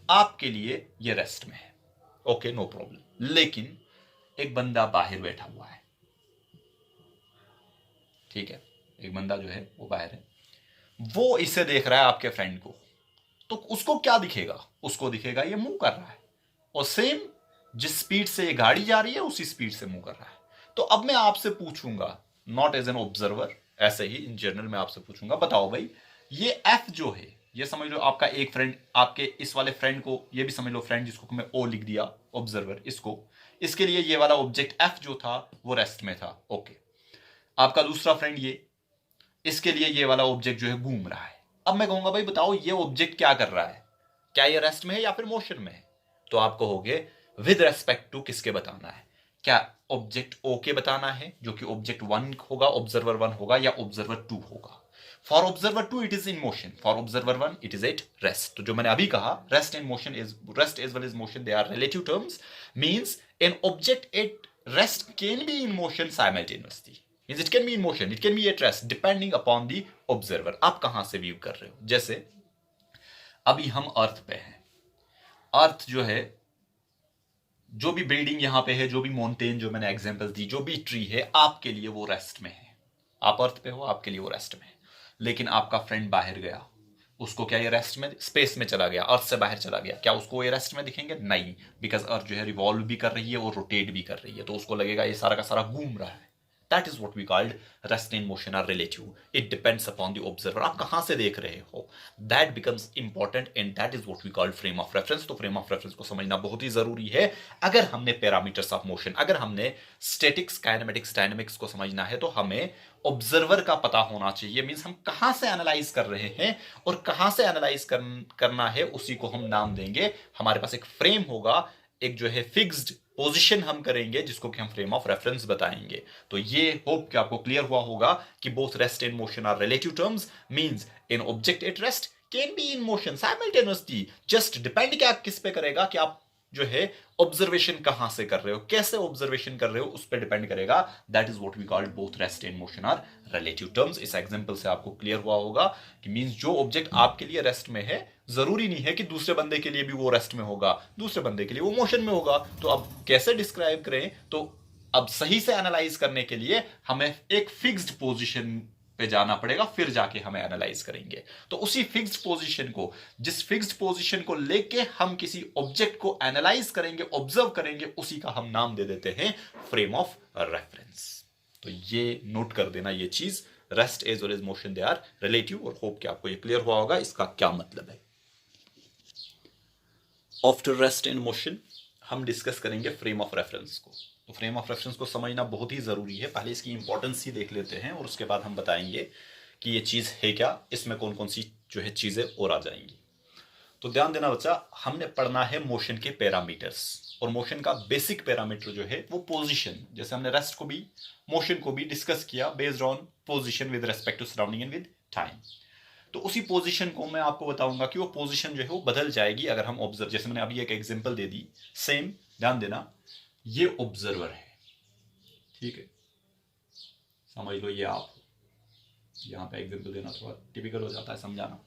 आपके लिए ये रेस्ट में है, ओके, नो प्रॉब्लम। लेकिन एक बंदा बाहर बैठा हुआ है, ठीक है, एक बंदा जो है वो बाहर है, वो इसे देख रहा है आपके फ्रेंड को, तो उसको क्या दिखेगा? उसको दिखेगा ये मूव कर रहा है, और सेम जिस स्पीड से ये गाड़ी जा रही है उसी स्पीड से मूव कर रहा है। तो अब मैं आपसे पूछूंगा, नॉट एज एन ऑब्जर्वर, ऐसे ही इन जनरल मैं आपसे पूछूंगा, बताओ भाई, ये एफ जो है, ये समझ लो आपका एक फ्रेंड, आपके इस वाले फ्रेंड को, ये भी समझ लो फ्रेंड, जिसको मैं ओ लिख दिया, ऑब्जर्वर, इसको, इसके लिए ये वाला ऑब्जेक्ट एफ जो था वो रेस्ट में था, ओके। आपका दूसरा फ्रेंड ये, इसके लिए ये वाला ऑब्जेक्ट जो है घूम रहा है। अब मैं कहूंगा भाई बताओ ये ऑब्जेक्ट क्या कर रहा है, क्या ये रेस्ट में है या फिर मोशन में है? तो आप कहोगे विद रेस्पेक्ट टू किसके बताना है, क्या ऑब्जेक्ट ओ के बताना है, जो कि ऑब्जेक्ट 1 होगा, ऑब्जर्वर 1 होगा, या ऑब्जर्वर 2 होगा? For observer 2 it is in motion, for observer 1 it is at rest. तो जो मैंने अभी कहा, rest and motion is, rest as well as motion, they are relative terms, means an object at rest can be in motion simultaneously, means it can be in motion, it can be at rest, depending upon the observer। आप कहां से view कर रहे हो? जैसे अभी हम अर्थ पे हैं, अर्थ जो है, जो भी बिल्डिंग यहां पे है, जो भी माउंटेन जो मैंने एग्जांपल दी, जो भी ट्री है, आपके लिए वो रेस्ट में है। आप अर्थ पे हो, आपके लिए वो रेस्ट में है। लेकिन आपका फ्रेंड बाहर गया, उसको क्या ये रेस्ट में, स्पेस में चला गया, अर्थ से बाहर चला गया, क्या उसको ये रेस्ट में दिखेंगे? नहीं, बिकॉज अर्थ जो है रिवॉल्व भी कर रही है और रोटेट भी कर रही है, तो उसको लगेगा ये सारा का सारा घूम रहा है। That is what we called rest and motion are relative. It depends upon the observer. आप कहां से देख रहे हो, that becomes important and that is what we call frame of reference. तो frame of reference को समझना बहुत ही जरूरी है। अगर हमने parameters of motion, अगर हमने statics, kinematics, dynamics को समझना है, तो हमें ऑब्जर्वर का पता होना चाहिए। मींस हम कहां से एनालाइज कर रहे हैं और कहां से एनालाइज करना है, उसी को हम नाम देंगे। हमारे पास एक फ्रेम होगा, एक जो है फिक्स्ड पोजीशन हम करेंगे जिसको कि हम फ्रेम ऑफ रेफरेंस बताएंगे। तो ये होप कि आपको क्लियर हुआ होगा कि both rest and motion are relative terms, means an object at rest can be in motion simultaneously, just depend क्या किस पे करेगा कि आप जो है ऑब्जर्वेशन कहां से कर रहे हो, कैसे ऑब्जर्वेशन कर रहे हो, उस पर डिपेंड करेगा। That is what we call both rest and motion are relative terms. इस एग्जांपल से आपको क्लियर हुआ होगा कि मींस जो ऑब्जेक्ट आपके लिए रेस्ट में है जरूरी नहीं है कि दूसरे बंदे के लिए भी वो रेस्ट में होगा, दूसरे बंदे के लिए वो मोशन में होगा। तो अब कैसे डिस्क्राइब करें, तो अब सही से एनालाइज करने के लिए हमें एक फिक्स्ड पोजीशन पे जाना पड़ेगा, फिर जाके हमें एनालाइज करेंगे। तो उसी फिक्स्ड पोजीशन को, जिस फिक्स्ड पोजीशन को लेके हम किसी ऑब्जेक्ट को एनालाइज करेंगे, ऑब्जर्व करेंगे, उसी का हम नाम दे देते हैं फ्रेम ऑफ रेफरेंस। तो ये नोट कर देना ये चीज, rest as well as motion they are relative, और होप कि आपको ये क्लियर हुआ होगा इसका क्या मतलब है। आफ्टर रेस्ट एंड मोशन हम डिस्कस करेंगे फ्रेम ऑफ रेफरेंस को। तो फ्रेम ऑफ रेफरेंस को समझना बहुत ही ज़रूरी है, पहले इसकी इंपॉर्टेंस ही देख लेते हैं और उसके बाद हम बताएंगे कि ये चीज़ है क्या, इसमें कौन कौन सी जो है चीज़ें और आ जाएंगी। तो ध्यान देना बच्चा, हमने पढ़ना है मोशन के पैरामीटर्स, और मोशन का बेसिक पैरामीटर जो है वो पोजीशन, जैसे हमने रेस्ट को भी मोशन को भी डिस्कस किया based on position with respect to surrounding and with time. तो उसी पोजीशन को मैं आपको बताऊंगा कि वो पोजीशन जो है वो बदल जाएगी अगर हम ऑब्जर्व, जैसे मैंने अभी एक एग्जांपल दे दी, सेम ध्यान देना, ये ऑब्जर्वर है, ठीक है, समझ लो ये आप, यहां पे एग्जांपल देना थोड़ा टिपिकल हो जाता है समझाना,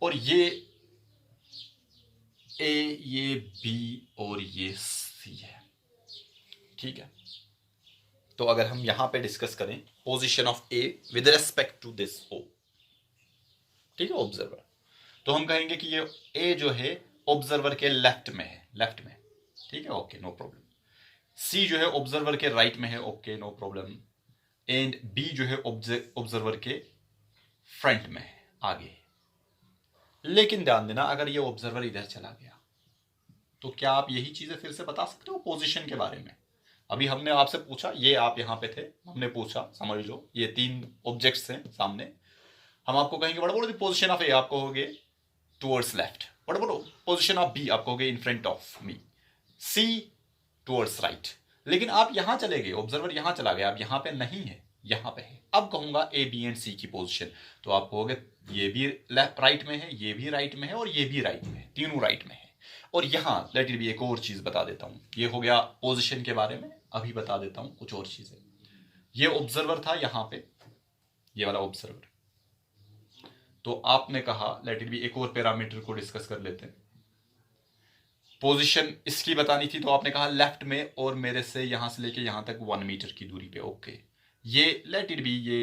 और ये ए, ये बी और ये सी है, ठीक है। तो अगर हम यहां पे डिस्कस करें position of A with respect to this O, ठीक है, ऑब्जर्वर, तो हम कहेंगे कि ये ए जो है ऑब्जर्वर के लेफ्ट में है, लेफ्ट में, ठीक है, ओके नो प्रॉब्लम। सी जो है ऑब्जर्वर के राइट में है, okay no problem. And B जो है ऑब्जर्वर के फ्रंट में है, आगे। लेकिन ध्यान देना, अगर ये ऑब्जर्वर इधर चला गया तो क्या आप यही चीजें फिर से बता सकते हो पोजीशन के बारे में? अभी हमने आपसे पूछा, ये आप यहां पे थे, हमने पूछा, समझ लो ये तीन ऑब्जेक्ट्स हैं सामने, हम आपको कहेंगे what about the position of A, आप कहोगे towards left, what about position of B, आप कहोगे in front of me, C towards right. लेकिन आप यहां चले गए, ऑब्जर्वर यहां चला गया, अब यहां पे नहीं है, यहां पे है। अब कहूंगा ए बी एंड सी की पोजीशन, तो आप कहोगे ये भी लेफ्ट राइट में है, ये भी राइट में है, और ये भी राइट में है, तीनों राइट में है। और यहां लेट इट बी, एक और चीज बता देता हूं, ये हो गया पोजीशन के बारे में, अभी बता देता हूं कुछ और चीजें। ये ऑब्जर्वर था यहां पे, ये वाला ऑब्जर्वर, तो आपने कहा लेट इट बी एक और पैरामीटर को डिस्कस कर लेते हैं। पोजीशन इसकी बतानी थी, तो आपने कहा लेफ्ट में, और मेरे से यहां से लेके यहां तक 1 मीटर की दूरी पे, ओके। ये लेट इट बी ये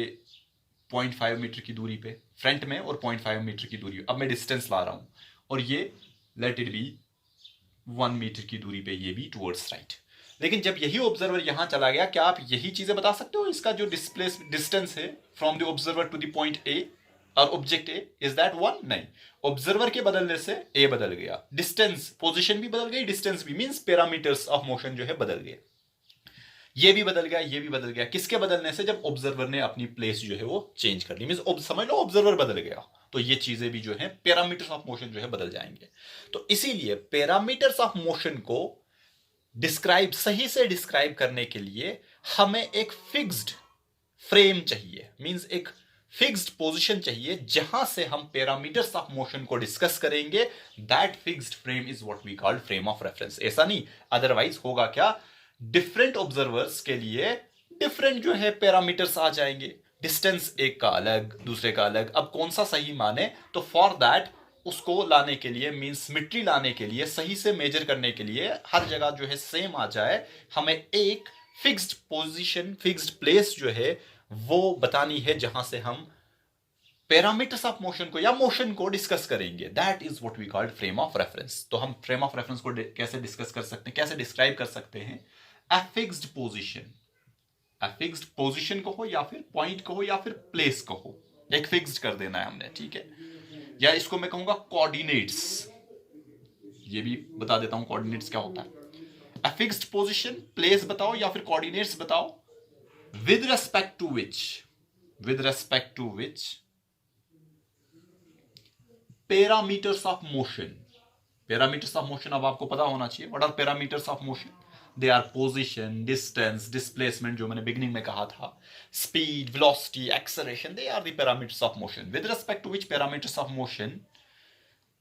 0.5 मीटर की दूरी पे फ्रंट में, और 0.5 मीटर की दूरी, अब मैं डिस्टेंस ला रहा हूं, और ये लेट इट बी 1 मीटर की दूरी पे, ये भी टुवर्ड्स राइट। लेकिन जब यही ऑब्जर्वर यहां चला गया, क्या आप यही चीजें बता सकते हो? इसका जो डिस्टेंस है from the observer to the point A और ऑब्जेक्ट ए, इज दैट 1? नहीं, ऑब्जर्वर के बदलने से ए बदल गया, डिस्टेंस, पोजीशन भी बदल गई, डिस्टेंस भी, मींस पैरामीटर्स ऑफ मोशन जो है बदल गए, ये भी बदल गया, ये भी बदल गया। किसके बदलने से? जब ऑब्जर्वर ने अपनी प्लेस जो है वो चेंज कर ली, मींस समझ लो ऑब्जर्वर बदल गया, तो ये चीजें भी जो है पैरामीटर्स ऑफ मोशन जो है बदल जाएंगे। तो इसीलिए पैरामीटर्स ऑफ मोशन को डिस्क्राइब, सही से डिस्क्राइब करने के लिए हमें एक फिक्स्ड फ्रेम चाहिए, मींस एक फिक्स्ड पोजीशन चाहिए जहां से हम पैरामीटर्स ऑफ मोशन को डिस्कस करेंगे। That fixed frame is what we called frame of reference. ऐसा नहीं, अदरवाइज होगा क्या, डिफरेंट ऑब्जर्वर्स के लिए डिफरेंट जो है पैरामीटर्स आ जाएंगे, डिस्टेंस एक का अलग, दूसरे का अलग। अब कौन सा सही माने, तो फॉर दैट उसको लाने के लिए, मींस सिमेट्री लाने के लिए, सही से मेजर करने के लिए, हर जगह जो है सेम आ जाए, हमें एक फिक्स्ड पोजीशन, फिक्स्ड प्लेस जो है वो बतानी है जहां से हम पैरामीटर्स ऑफ मोशन को या मोशन को डिस्कस करेंगे। That is what we called frame of reference. तो हम फ्रेम ऑफ रेफरेंस को कैसे डिस्कस कर सकते हैं, कैसे डिस्क्राइब कर सकते हैं? A fixed position, a fixed position को हो या फिर पॉइंट को हो या फिर प्लेस को हो, एक फिक्स्ड कर देना है हमने, ठीक है। या इसको मैं कहूंगा कोऑर्डिनेट्स, ये भी बता देता हूं कोऑर्डिनेट्स क्या होता है। अ फिक्स्ड पोजीशन, प्लेस बताओ या फिर कोऑर्डिनेट्स बताओ, with respect to which parameters of motion, parameters of motion अब आपको पता होना चाहिए. What are parameters of motion? They are position, distance, displacement, जो मैंने बिगिनिंग में कहा था, speed, velocity, acceleration. They are the parameters of motion. With respect to which parameters of motion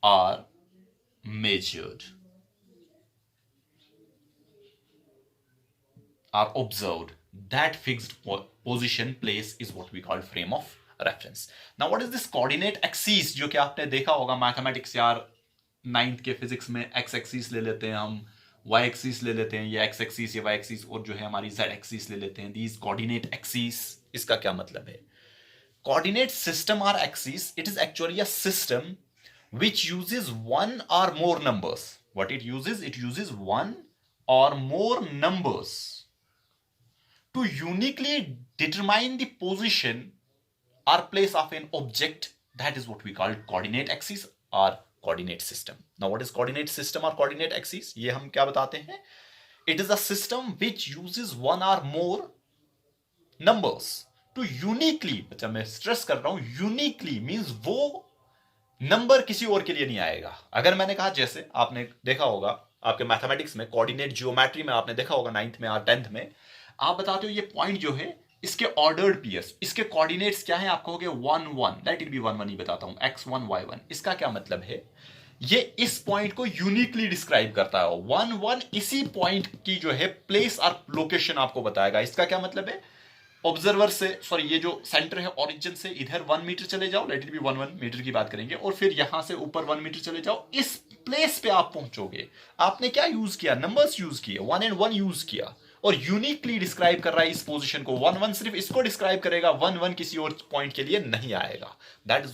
are measured, are observed, that fixed position place is what we call frame of reference. Now what is this coordinate axis? जो कि आपने देखा होगा mathematics यार 9th के physics में x axis ले लेते हैं हम, y एक्सिस ले लेते हैं, ये x एक्सिस, ये y एक्सिस, और जो है हमारी z एक्सिस ले लेते हैं. these coordinate axes, इसका क्या मतलब है? coordinate system or axis, it is actually a system which uses one or more numbers. What it uses? It uses one or more numbers to uniquely determine the position or place of an object. That is what we call coordinate axis or coordinate system. Now what is coordinate system or coordinate axis? ये हम क्या बताते हैं? It is a system which uses one or more numbers to uniquely, अच्छा मैं stress कर रहा हूं, uniquely means वो नंबर किसी और के लिए नहीं आएगा. अगर मैंने कहा, जैसे आपने देखा होगा आपके मैथमेटिक्स में कोऑर्डिनेट जियोमेट्री में आपने देखा होगा 9th में और 10th में, आप बताते हो ये पॉइंट जो है इसके ऑर्डर्ड पीएस, इसके कोऑर्डिनेट्स क्या है? आप कहोगे 1 1, लेट इट बी 1 1 ही बताता हूं, x1 y1. इसका क्या मतलब है? ये इस पॉइंट को यूनिकली डिस्क्राइब करता है. 1 1 इसी पॉइंट की जो है प्लेस और लोकेशन आपको बताएगा. इसका क्या मतलब है? ऑब्जर्वर से, सॉरी, ये जो सेंटर है ओरिजिन से इधर 1 मीटर चले जाओ, लेट इट बी 1 1 मीटर की बात करेंगे, और फिर यहां से ऊपर 1 मीटर चले जाओ, इस प्लेस पे आप पहुंचोगे. आपने क्या यूज किया? नंबर्स यूज किए, 1 and 1 यूज किया, और यूनिकली डिस्क्राइब कर रहा है इस पोजीशन को. 1 1 सिर्फ इसको डिस्क्राइब करेगा, 1 1 किसी और पॉइंट के लिए नहीं आएगा. That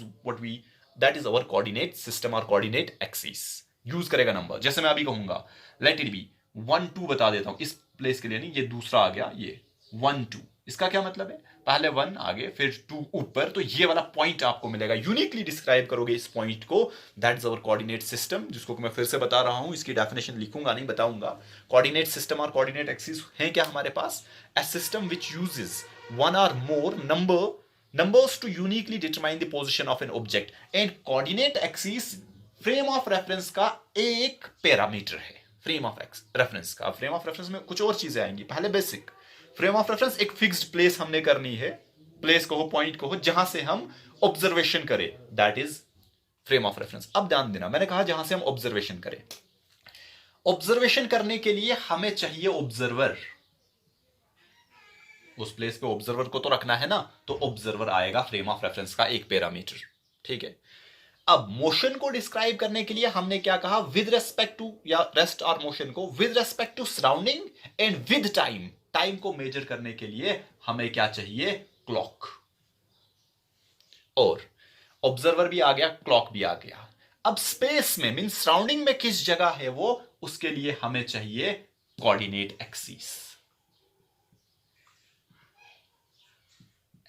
is our coordinate system और कोऑर्डिनेट एक्सिस. यूज करेगा नंबर. जैसे मैं अभी कहूंगा लेट इट बी 1 2 बता देता हूं, इस प्लेस के लिए नहीं, ये दूसरा आ गया, ये 1 2. इसका क्या मतलब है? पहले 1 आगे फिर 2 ऊपर, तो ये वाला पॉइंट आपको मिलेगा. यूनिकली डिस्क्राइब करोगे इस पॉइंट को. That is our coordinate system, जिसको मैं फिर से बता रहा हूं. इसकी डेफिनेशन लिखूंगा नहीं, बताऊंगा. कोऑर्डिनेट सिस्टम और कोऑर्डिनेट एक्सिस है क्या हमारे पास? A system which uses one or more numbers to uniquely determine the position of an object. And coordinate axis frame of reference का एक पैरामीटर है. फ्रेम ऑफ रेफरेंस का, फ्रेम ऑफ रेफरेंस में कुछ और चीजें आएंगी. पहले बेसिक फ्रेम ऑफ रेफरेंस, एक फिक्स्ड प्लेस हमने करनी है, प्लेस को हो, पॉइंट को हो, जहां से हम ऑब्जर्वेशन करें. That is frame of reference. अब ध्यान देना, मैंने कहा जहां से हम ऑब्जर्वेशन करें. ऑब्जर्वेशन करने के लिए हमें चाहिए ऑब्जर्वर. उस प्लेस पे ऑब्जर्वर को तो रखना है ना, तो ऑब्जर्वर आएगा फ्रेम ऑफ रेफरेंस का एक पैरामीटर. ठीक है. अब मोशन को डिस्क्राइब करने के लिए हमने क्या कहा? विद रेस्पेक्ट टू, या रेस्ट और मोशन को with respect to surrounding and with time. Time को मेजर करने के लिए हमें क्या चाहिए? क्लॉक. और ऑब्जर्वर भी आ गया, क्लॉक भी आ गया. अब स्पेस में मीन सराउंडिंग में किस जगह है वो, उसके लिए हमें चाहिए कोऑर्डिनेट एक्सिस.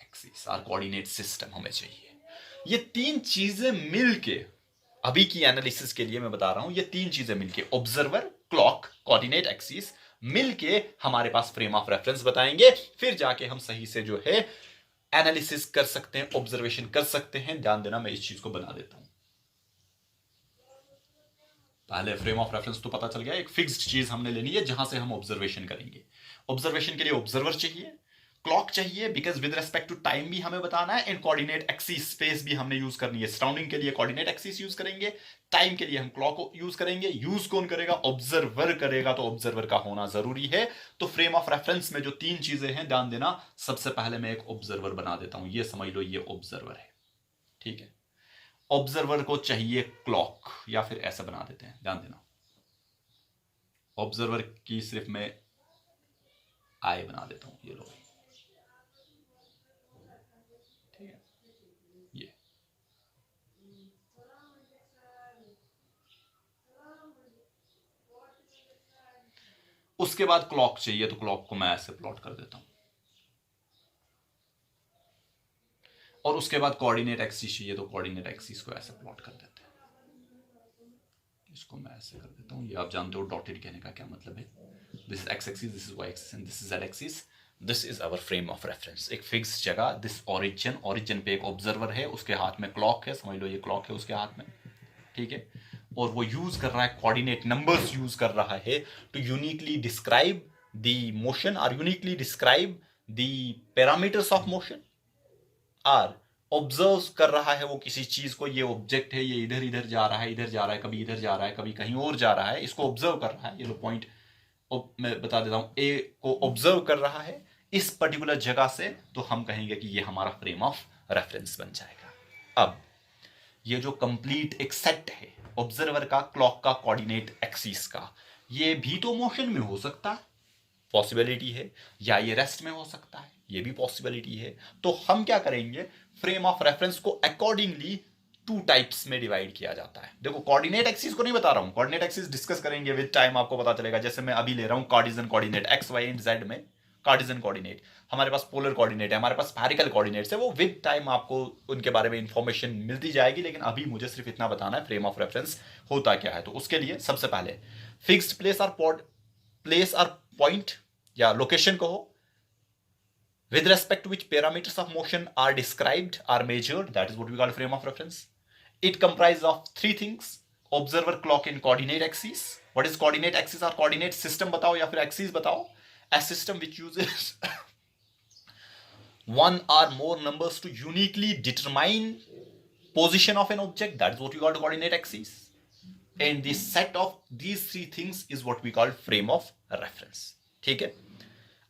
एक्सिस और कोऑर्डिनेट सिस्टम हमें चाहिए. ये तीन चीजें मिलके, अभी की एनालिसिस के लिए मैं बता रहा हूं, ये तीन चीजें मिलके, ऑब्जर्वर, क्लॉक, कोऑर्डिनेट एक्सिस मिलके हमारे पास फ्रेम ऑफ रेफरेंस बताएंगे. फिर जाके हम सही से जो है एनालिसिस कर सकते हैं, ऑब्जर्वेशन कर सकते हैं. ध्यान देना, मैं इस चीज को बना देता हूं. पहले फ्रेम ऑफ रेफरेंस तो पता चल गया, एक फिक्स्ड चीज हमने लेनी है जहां से हम ऑब्जर्वेशन करेंगे. ऑब्जर्वेशन के लिए ऑब्जर्वर चाहिए, क्लॉक चाहिए because with respect to time भी हमें बताना है, एंड कोऑर्डिनेट एक्सिस स्पेस भी हमने यूज करनी है. सराउंडिंग के लिए कोऑर्डिनेट एक्सिस यूज करेंगे, टाइम के लिए हम क्लॉक यूज करेंगे. यूज कौन करेगा? ऑब्जर्वर करेगा. तो ऑब्जर्वर का होना जरूरी है. तो फ्रेम ऑफ रेफरेंस में जो तीन चीजें हैं, ध्यान देना, सबसे पहले मैं एक ऑब्जर्वर बना देता हूं. ये समझ लो, ये ऑब्जर्वर है. ठीक है. ऑब्जर्वर को चाहिए क्लॉक, या फिर ऐसा बना देते हैं, ध्यान देना, ऑब्जर्वर की सिर्फ मैं आई बना देता हूं. ये लो, ठीक है. ये उसके बाद क्लॉक चाहिए, तो क्लॉक को मैं ऐसे प्लॉट कर देता हूं. और उसके बाद कोऑर्डिनेट एक्सिस चाहिए, तो कोऑर्डिनेट एक्सिस को ऐसे प्लॉट कर देते हैं. इसको मैं ऐसे कर देता हूं. ये आप जानते हो डॉटेड कहने का क्या मतलब है. This is X axis, this is Y axis, and this is Z axis. This is our frame of reference. एक फिक्स जगह, दिस ओरिजिन पे एक ऑब्जर्वर है, उसके हाथ में क्लॉक है, समझ लो ये क्लॉक है उसके हाथ में. ठीक है. और वो यूज कर रहा है कोऑर्डिनेट नंबर्स यूज कर रहा है to uniquely describe the motion और uniquely describe the parameters of motion, और ऑब्जर्व कर रहा है वो किसी चीज को, ये ऑब्जेक्ट है, ये इधर इधर जा रहा है, इधर जा रहा है, कभी इधर जा रहा है, कभी कहीं और जा रहा है, इसको ऑब्जर्व कर रहा है। ये लो पॉइंट मैं बता देता हूं, ए को ऑब्जर्व कर रहा है इस पर्टिकुलर जगह से, तो हम कहेंगे कि ये हमारा फ्रेम ऑफ रेफरेंस बन जाएगा। अब ये जो कंप्लीट एक सेट है ऑब्जर्वर का, क्लॉक का, कोऑर्डिनेट एक्सिस का, ये भी तो मोशन में हो सकता है, पॉसिबिलिटी है, या ये रेस्ट में हो सकता है, ये भी पॉसिबिलिटी है। तो हम क्या करेंगे, फ्रेम ऑफ रेफरेंस को अकॉर्डिंगली टू टाइप्स में डिवाइड किया जाता है। देखो कोऑर्डिनेट एक्सिस को नहीं बता रहा हूं, कोऑर्डिनेट एक्सिस डिस्कस करेंगे विद टाइम, आपको पता चलेगा। जैसे मैं अभी ले रहा हूं Cartesian coordinate X Y and Z में, कार्टेशियन कोऑर्डिनेट, हमारे पास पोलर कोऑर्डिनेट है, हमारे पास स्फेरिकल कोऑर्डिनेट्स है, वो विद टाइम आपको उनके बारे में इंफॉर्मेशन मिलती जाएगी। लेकिन अभी मुझे सिर्फ इतना बताना है फ्रेम ऑफ रेफरेंस होता क्या है। तो उसके लिए सबसे पहले फिक्स्ड प्लेस और पॉइंट या लोकेशन को हो, with respect to which parameters of motion are described, are measured, that is what we call frame of reference. It comprises of three things: observer, clock and coordinate axis. What is coordinate axis or coordinate system बताओ या फिर axis बताओ? A system which uses one or more numbers to uniquely determine position of an object, that is what we call coordinate axis. And the set of these three things is what we call frame of reference. ठीक है?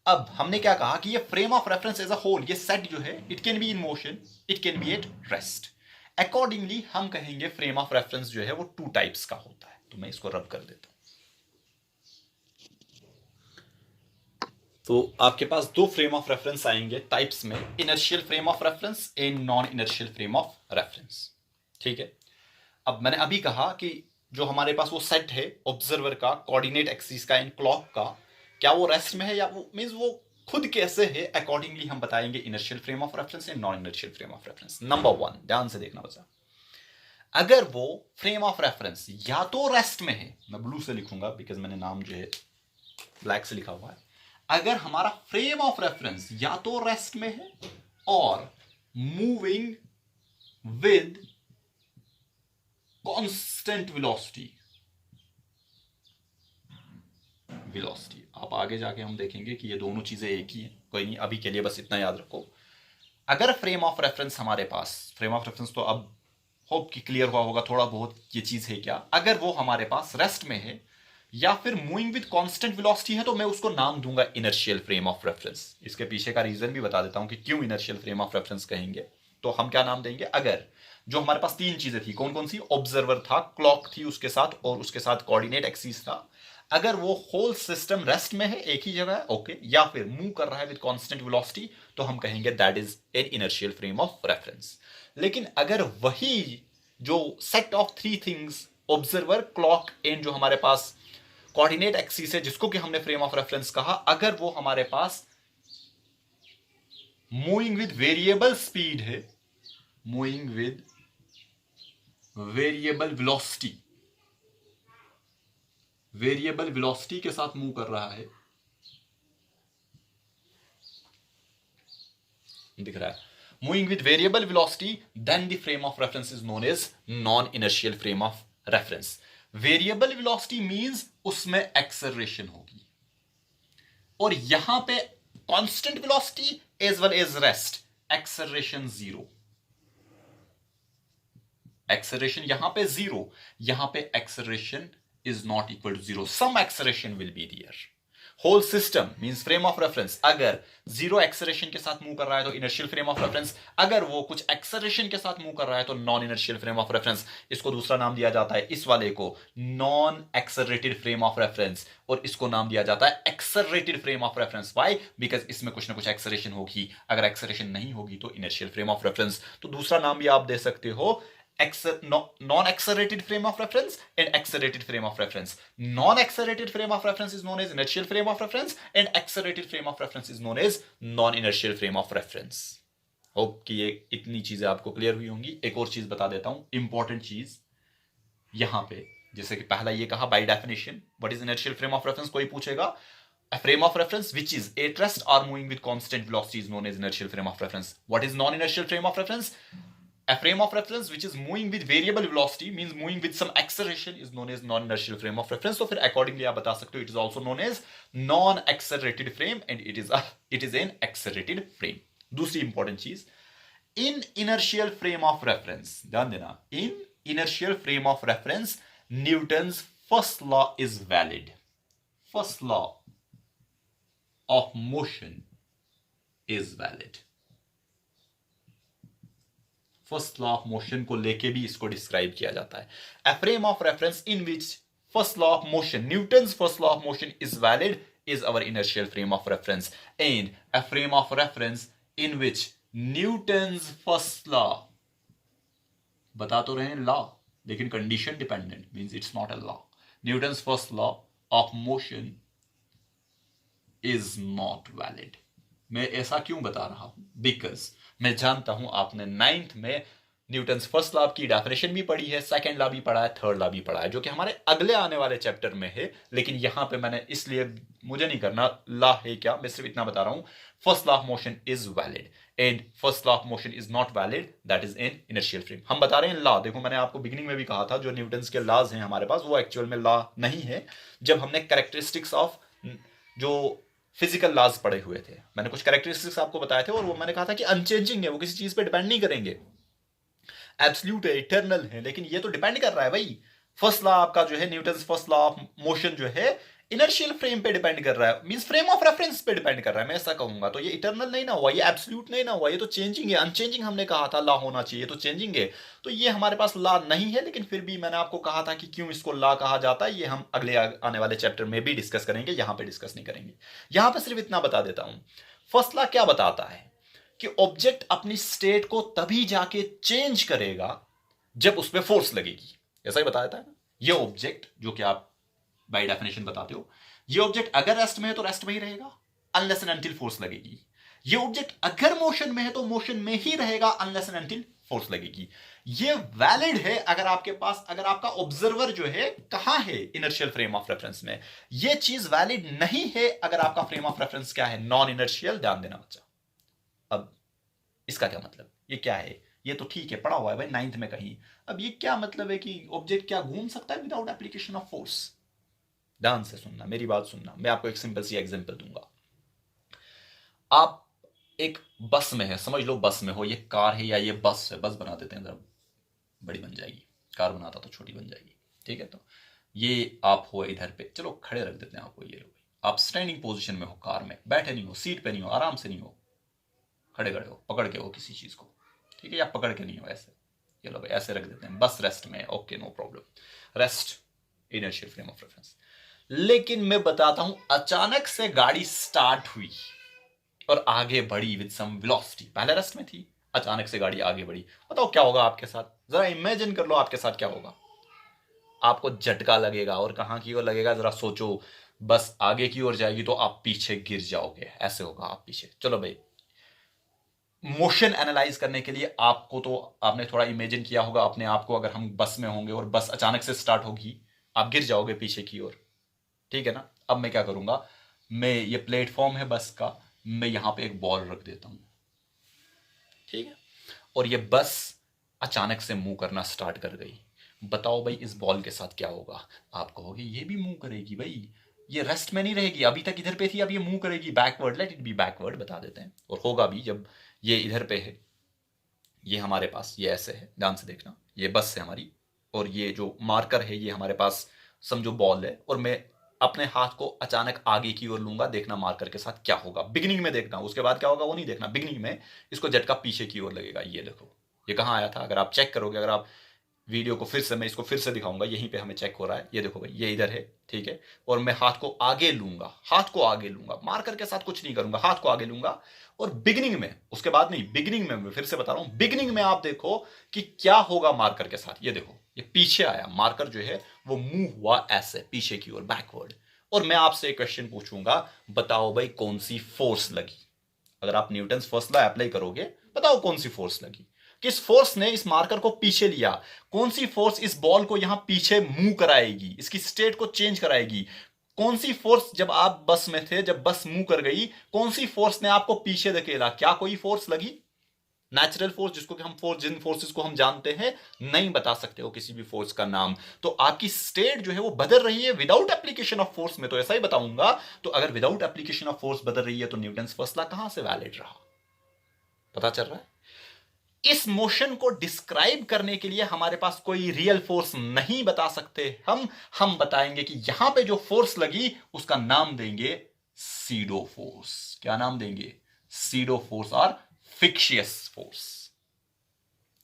अब हमने क्या कहा कि ये frame of reference as a whole, ये set जो है, it can be in motion, it can be at rest. Accordingly हम कहेंगे फ्रेम ऑफ रेफरेंस जो है वो टू टाइप्स का होता है। तो मैं इसको रब कर देता हूं। तो आपके पास दो फ्रेम ऑफ रेफरेंस आएंगे टाइप्स में, inertial frame of reference and non inertial frame of reference. ठीक है, अब मैंने अभी कहा कि जो हमारे पास वो सेट है ऑब्जर्वर का, कोऑर्डिनेट एक्सिस का एंड क्लॉक का, क्या वो रेस्ट में है या वो मींस वो खुद कैसे है, अकॉर्डिंगली हम बताएंगे inertial frame of reference and non inertial frame of reference. Number one, ध्यान से देखना बच्चा, अगर वो फ्रेम ऑफ रेफरेंस या तो रेस्ट में है, मैं ब्लू से लिखूंगा बिकॉज मैंने नाम जो है ब्लैक से लिखा हुआ है, अगर हमारा फ्रेम ऑफ रेफरेंस या तो रेस्ट में है और मूविंग विद कांस्टेंट वेलोसिटी, आप आगे जाके हम देखेंगे कि ये दोनों चीजें एक ही हैं, कोई नहीं, अभी के लिए बस इतना याद रखो। अगर फ्रेम ऑफ रेफरेंस हमारे पास, फ्रेम ऑफ रेफरेंस तो अब होप कि क्लियर हुआ होगा थोड़ा बहुत ये चीज है क्या, अगर वो हमारे पास रेस्ट में है या फिर मूविंग विद कांस्टेंट वेलोसिटी है, तो मैं उसको नाम दूंगा इनर्शियल फ्रेम ऑफ रेफरेंस। इसके पीछे का रीजन भी बता देता हूं कि क्यों इनर्शियल फ्रेम ऑफ रेफरेंस कहेंगे। तो हम क्या नाम देंगे, अगर जो हमारे पास तीन चीजें थी, कौन कौन सी, ऑब्जर्वर था, क्लॉक थी उसके साथ, और उसके साथ कोऑर्डिनेट एक्सिस था, अगर वो होल सिस्टम रेस्ट में है, एक ही जगह है, ओके, या फिर मूव कर रहा है विद कांस्टेंट वेलोसिटी, तो हम कहेंगे that is an inertial frame of reference. लेकिन अगर वही जो set of three things, observer, clock and जो हमारे पास कोऑर्डिनेट एक्सिस है, जिसको कि हमने फ्रेम ऑफ रेफरेंस कहा, अगर वो हमारे पास मूविंग विद वेरिएबल स्पीड है, moving with variable velocity, variable velocity के साथ मूव कर रहा है, दिख रहा है, moving with variable velocity, then the frame of reference is known as non inertial frame of reference. Variable velocity means उसमें एक्सेलरेशन होगी, और यहां पे constant velocity as well as rest, acceleration zero, acceleration यहां पे जीरो, यहां पे acceleration is not equal to zero. Some acceleration will be there. Whole system means frame of reference अगर zero acceleration के साथ मूव कर रहा है तो inertial frame of reference, अगर वो कुछ acceleration के साथ मूव कर रहा है तो non inertial frame of reference। इसको दूसरा नाम दिया जाता है, इस वाले को non accelerated frame of reference, और इसको नाम दिया जाता है accelerated frame of reference। Why? Because इसमें कुछ ना कुछ acceleration होगी, अगर acceleration नहीं होगी तो inertial frame of reference। तो दूसरा नाम भी आप दे सकते हो, non-accelerated frame of reference and accelerated frame of reference. Non-accelerated frame of reference is known as inertial frame of reference, and accelerated frame of reference is known as non-inertial frame of reference. Hope कि ये इतनी चीजें आपको clear हुई होंगी। एक और चीज बता देता हूं, इंपॉर्टेंट चीज यहां पे, जैसे कि पहला ये कहा by definition what is inertial frame of reference, कोई पूछेगा a frame of reference which is at rest or moving with constant velocity is known as inertial frame of reference. What is non-inertial frame of reference? A frame of reference which is moving with variable velocity means moving with some acceleration is known as non-inertial frame of reference. तो फिर accordingly आप बता सकते हो it is also known as non-accelerated frame and it is an accelerated frame. दूसरी important चीज, in inertial frame of reference, ध्यान देना, in inertial frame of reference Newton's first law is valid. First law of motion is valid. First law of motion को लेके भी इसको describe किया जाता है. A frame of reference in which first law of motion, Newton's first law of motion is valid is our inertial frame of reference. And a frame of reference in which Newton's first law, बता तो रहे हैं law लेकिन condition dependent means it's not a law. Newton's first law of motion is not valid. मैं ऐसा क्यों बता रहा हूं? बिकॉज मैं जानता हूं आपने 9th में न्यूटन्स फर्स्ट लॉ की डेफिनेशन भी पढ़ी है, सेकंड लॉ भी पढ़ा है, थर्ड लॉ भी पढ़ा है, जो कि हमारे अगले आने वाले चैप्टर में है. लेकिन यहां पे मैंने इसलिए, मुझे नहीं करना लॉ है क्या, मैं सिर्फ इतना बता रहा हूं first law of motion is valid and first law of motion is not valid, that is an inertial frame. हम बता रहे हैं लॉ. देखो मैंने आपको बिगिनिंग में भी कहा था जो न्यूटन्स के लॉज हैं हमारे पास वो एक्चुअल में लॉ नहीं है. जब हमने कैरेक्टरिस्टिक्स ऑफ जो फिजिकल लॉज पढ़े हुए थे, मैंने कुछ कैरेक्टरिस्टिक्स आपको बताए थे और वो मैंने कहा था कि अनचेंजिंग है, वो किसी चीज पे डिपेंड नहीं करेंगे, एब्सोल्यूट है, इटर्नल है. लेकिन ये तो डिपेंड कर रहा है भाई. फर्स्ट लॉ आपका जो है Newton's first law of motion जो है इनर्शियल फ्रेम पे डिपेंड कर रहा है, मींस फ्रेम ऑफ रेफरेंस पे डिपेंड कर रहा है. मैं ऐसा कहूंगा तो ये इटर्नल नहीं ना हुआ, ये एब्सोल्यूट नहीं ना हुआ, ये तो चेंजिंग है. अनचेंजिंग हमने कहा था लॉ होना चाहिए, तो चेंजिंग है. तो ये हमारे पास लॉ नहीं है, लेकिन फिर भी मैंने आपको कहा था कि क्यों इसको लॉ कहा जाता है, ये हम अगले आने वाले चैप्टर में भी डिस्कस करेंगे, यहां पे डिस्कस नहीं करेंगे. यहां पे सिर्फ इतना बता देता हूं, फर्स्ट लॉ क्या बताता है कि ऑब्जेक्ट अपनी स्टेट को तभी जाके चेंज करेगा जब उस पर फोर्स लगेगी. ऐसा ही बताया था ना. ये ऑब्जेक्ट जो कि आप बाय डेफिनेशन बताते हो, ये ऑब्जेक्ट अगर रेस्ट में है तो रेस्ट में ही रहेगा अनलेस एंड अनटिल फोर्स लगेगी. ये ऑब्जेक्ट अगर मोशन में है तो मोशन में ही रहेगा अनलेस एंड अनटिल फोर्स लगेगी. ये वैलिड है अगर आपके पास, अगर आपका ऑब्जर्वर जो है कहां है, इनर्शियल फ्रेम ऑफ रेफरेंस में. ये चीज वैलिड नहीं है अगर आपका फ्रेम ऑफ रेफरेंस क्या है, नॉन इनर्शियल. ध्यान देना बच्चा. अब इसका क्या मतलब, ये क्या है, ये तो ठीक है पढ़ा हुआ है भाई 9th में कहीं. अब ये क्या मतलब है कि ऑब्जेक्ट क्या घूम सकता है विदाउट एप्लीकेशन ऑफ फोर्स. ध्यान से सुनना, मेरी बात सुनना. मैं आपको एक सिंपल सी एग्जांपल दूंगा. आप एक बस में है, समझ लो बस में हो, ये कार है या ये बस है, बस बना देते हैं जरा बड़ी बन जाएगी, कार बनाता तो छोटी बन जाएगी. ठीक है, तो ये आप हो इधर पे, चलो खड़े रख देते हैं आपको. ये लो, आप स्टैंडिंग पोजीशन में हो, कार में बैठे नहीं हो, सीट पे नहीं हो, आराम से नहीं हो, खड़े खड़े हो, पकड़ के हो किसी चीज को. ठीक है, या पकड़ के नहीं हो, ऐसे. ये लो भाई ऐसे रख देते हैं, बस रेस्ट में. Okay, no problem, rest, inertial frame of reference. लेकिन मैं बताता हूं, अचानक से गाड़ी स्टार्ट हुई और आगे बढ़ी विद सम वेलोसिटी. पहले रेस्ट में थी, अचानक से गाड़ी आगे बढ़ी. बताओ क्या होगा आपके साथ, जरा इमेजिन कर लो आपके साथ क्या होगा. आपको झटका लगेगा, और कहां की ओर लगेगा जरा सोचो. बस आगे की ओर जाएगी तो आप पीछे गिर जाओगे, ऐसे होगा आप पीछे. चलो भाई, मोशन एनालाइज करने के लिए आपको तो, आपने थोड़ा इमेजिन किया होगा अपने आप को, अगर हम बस में होंगे और बस अचानक से स्टार्ट होगी, आप गिर जाओगे पीछे की ओर. ठीक है ना. अब मैं क्या करूंगा, मैं, ये प्लेटफॉर्म है बस का, मैं यहां पे एक बॉल रख देता हूं. ठीक है, और ये बस अचानक से मूव करना स्टार्ट कर गई. बताओ भाई इस बॉल के साथ क्या होगा. आप कहोगे ये भी मूव करेगी भाई, ये रेस्ट में नहीं रहेगी, अभी तक इधर पे थी, अब ये मूव करेगी backward. Let it be backward, बता देते हैं. और होगा भी जब ये इधर पे है, ये हमारे पास, ये ऐसे है, ध्यान से देखना, ये बस है हमारी, और ये जो मार्कर है ये हमारे पास समझो बॉल है, और मैं अपने हाथ को अचानक आगे की ओर लूंगा. देखना मार्कर के साथ क्या होगा, बिगिनिंग में देखना, उसके बाद क्या होगा वो नहीं देखना. बिगिनिंग में इसको झटका पीछे की ओर लगेगा. ये देखो ये कहां आया था, अगर आप चेक करोगे, अगर आप वीडियो को फिर से, मैं इसको फिर से दिखाऊंगा, यहीं पे हमें चेक हो रहा है. ये देखो भाई, ये इधर है. ठीक है, और मैं हाथ को आगे लूंगा, हाथ को आगे लूंगा, मार्कर के साथ कुछ नहीं करूंगा, हाथ को आगे लूंगा. और बिगिनिंग में, उसके बाद नहीं, बिगिनिंग में, मैं फिर से बता रहा हूं, बिगिनिंग में आप देखो कि क्या होगा मार्कर के साथ. ये देखो ये पीछे आया, मार्कर जो है वो मूव हुआ ऐसे पीछे की ओर, बैकवर्ड. और मैं आपसे एक क्वेश्चन पूछूंगा, बताओ भाई कौन सी फोर्स लगी. अगर आप न्यूटन्स फर्स्ट लॉ अप्लाई करोगे, बताओ कौन सी फोर्स लगी, किस फोर्स ने इस मार्कर को पीछे लिया, कौन सी फोर्स इस बॉल को यहां पीछे मूव कराएगी, इसकी स्टेट को चेंज कराएगी. कौन सी फोर्स, जब आप बस में थे, जब बस मूव कर गई, कौन सी फोर्स ने आपको पीछे धकेला, क्या कोई फोर्स लगी. नेचुरल फोर्स, जिसको कि हम फोर्स, जिन फोर्सेस को हम जानते हैं, नहीं बता सकते हो किसी भी फोर्स का नाम। तो आपकी स्टेट जो है वो बदल रही है विदाउट एप्लीकेशन ऑफ फोर्स में, तो ऐसा ही बताऊंगा। तो अगर विदाउट एप्लीकेशन ऑफ फोर्स बदल रही है तो न्यूटन फर्स्ट लॉ कहां से वैलिड रहा? पता चल रहा है? इस मोशन को डिस्क्राइब करने के लिए हमारे पास कोई रियल फोर्स नहीं बता सकते हम बताएंगे कि यहां पे जो फोर्स लगी उसका नाम देंगे सीडो फोर्स। क्या नाम देंगे? सीडो फोर्स और फिक्शियस फोर्स।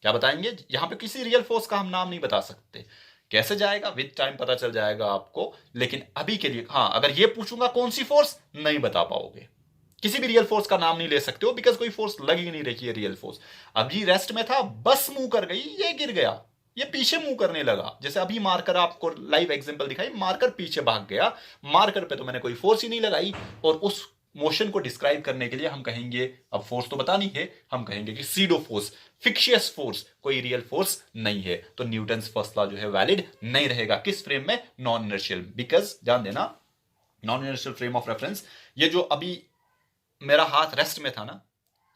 क्या बताएंगे? यहां पे किसी रियल फोर्स का हम नाम नहीं बता सकते। कैसे जाएगा? विद टाइम पता चल जाएगा आपको, लेकिन अभी के लिए हाँ, अगर ये पूछूंगा कौन सी फोर्स, नहीं बता पाओगे। किसी भी रियल फोर्स का नाम नहीं ले सकते हो, बिकॉज कोई फोर्स लग ही नहीं रही है रियल फोर्स। अभी रेस्ट में था, बस मूव कर गई, ये गिर गया, ये पीछे मूव करने लगा। जैसे अभी मार्कर, आपको लाइव एग्जांपल दिखाई, मार्कर पीछे भाग गया, मार्कर पे तो मैंने कोई फोर्स ही नहीं लगाई, और उस मोशन को डिस्क्राइब करने के लिए हम कहेंगे, अब फोर्स तो बतानी है, हम कहेंगे कि सीडो फोर्स, फिक्शियस फोर्स, कोई रियल फोर्स नहीं है। तो न्यूटन्स फर्स्ट लॉ जो है वैलिड नहीं रहेगा। किस फ्रेम में? Non inertial. बिकॉज ध्यान देना, non inertial frame of reference, ये जो अभी मेरा हाथ रेस्ट में था ना,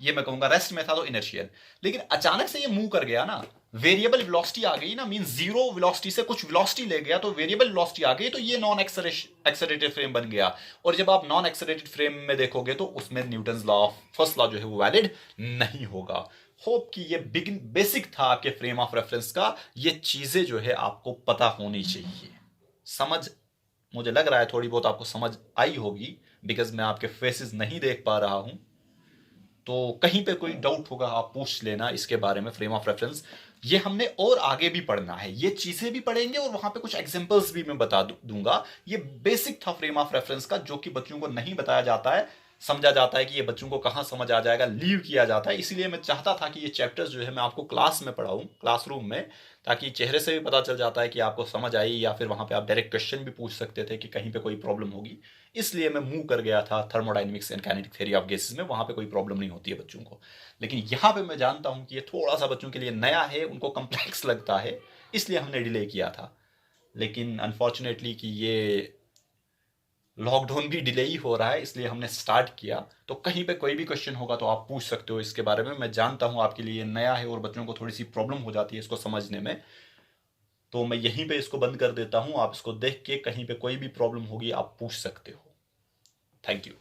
ये मैं कहूंगा रेस्ट में था तो इनर्शियल, लेकिन अचानक से ये मूव कर गया ना, वेरिएबल वेलोसिटी आ गई ना, मीन जीरो वेलोसिटी से कुछ वेलोसिटी ले गया, तो वेरिएबल वेलोसिटी आ गई, तो ये नॉन एक्सेलरेटेड फ्रेम बन गया। और जब आप नॉन एक्सेलरेटेड फ्रेम में देखोगे तो उसमें Newton's law of first law जो है वो वैलिड नहीं होगा। होप कि ये बेसिक था आपके फ्रेम ऑफ रेफरेंस का, ये चीजें जो है आपको पता होनी चाहिए। समझ, मुझे लग रहा है थोड़ी बहुत आपको समझ आई होगी, बिकॉज मैं आपके फेसेस नहीं देख पा रहा हूं। तो कहीं पे कोई डाउट होगा आप पूछ लेना इसके बारे में, फ्रेम ऑफ रेफरेंस। ये हमने और आगे भी पढ़ना है, ये चीजें भी पढ़ेंगे और वहां पे कुछ एग्जांपल्स भी मैं बता दूंगा। ये बेसिक था फ्रेम ऑफ रेफरेंस का, जो कि बच्चों को नहीं बताया जाता है। समझा जाता है कि ये बच्चों को कहां समझ आ जाएगा, लीव किया जाता है। इसीलिए मैं चाहता था कि ये चैप्टर्स जो है मैं आपको क्लास में पढ़ाऊं, क्लासरूम में, ताकि चेहरे से भी पता चल जाता है कि आपको समझ आई, या फिर वहां पे आप डायरेक्ट क्वेश्चन भी पूछ सकते थे कि कहीं पे कोई प्रॉब्लम होगी। इसलिए मैं मूव कर गया था thermodynamics and kinetic theory of gases में, वहां पे कोई प्रॉब्लम नहीं होती है बच्चों को। लेकिन यहाँ पे मैं जानता हूँ कि ये थोड़ा सा बच्चों के लिए नया है, उनको कम्प्लेक्स लगता है, इसलिए हमने डिले किया था। लेकिन अनफॉर्चुनेटली कि ये लॉकडाउन भी डिले ही हो रहा है, इसलिए हमने स्टार्ट किया। तो कहीं पे कोई भी क्वेश्चन होगा तो आप पूछ सकते हो इसके बारे में। मैं जानता हूँ आपके लिए नया है और बच्चों को थोड़ी सी प्रॉब्लम हो जाती है इसको समझने में, तो मैं यहीं पे इसको बंद कर देता हूँ। आप इसको देख के कहीं पे कोई भी प्रॉब्लम होगी आप पूछ सकते हो। Thank you.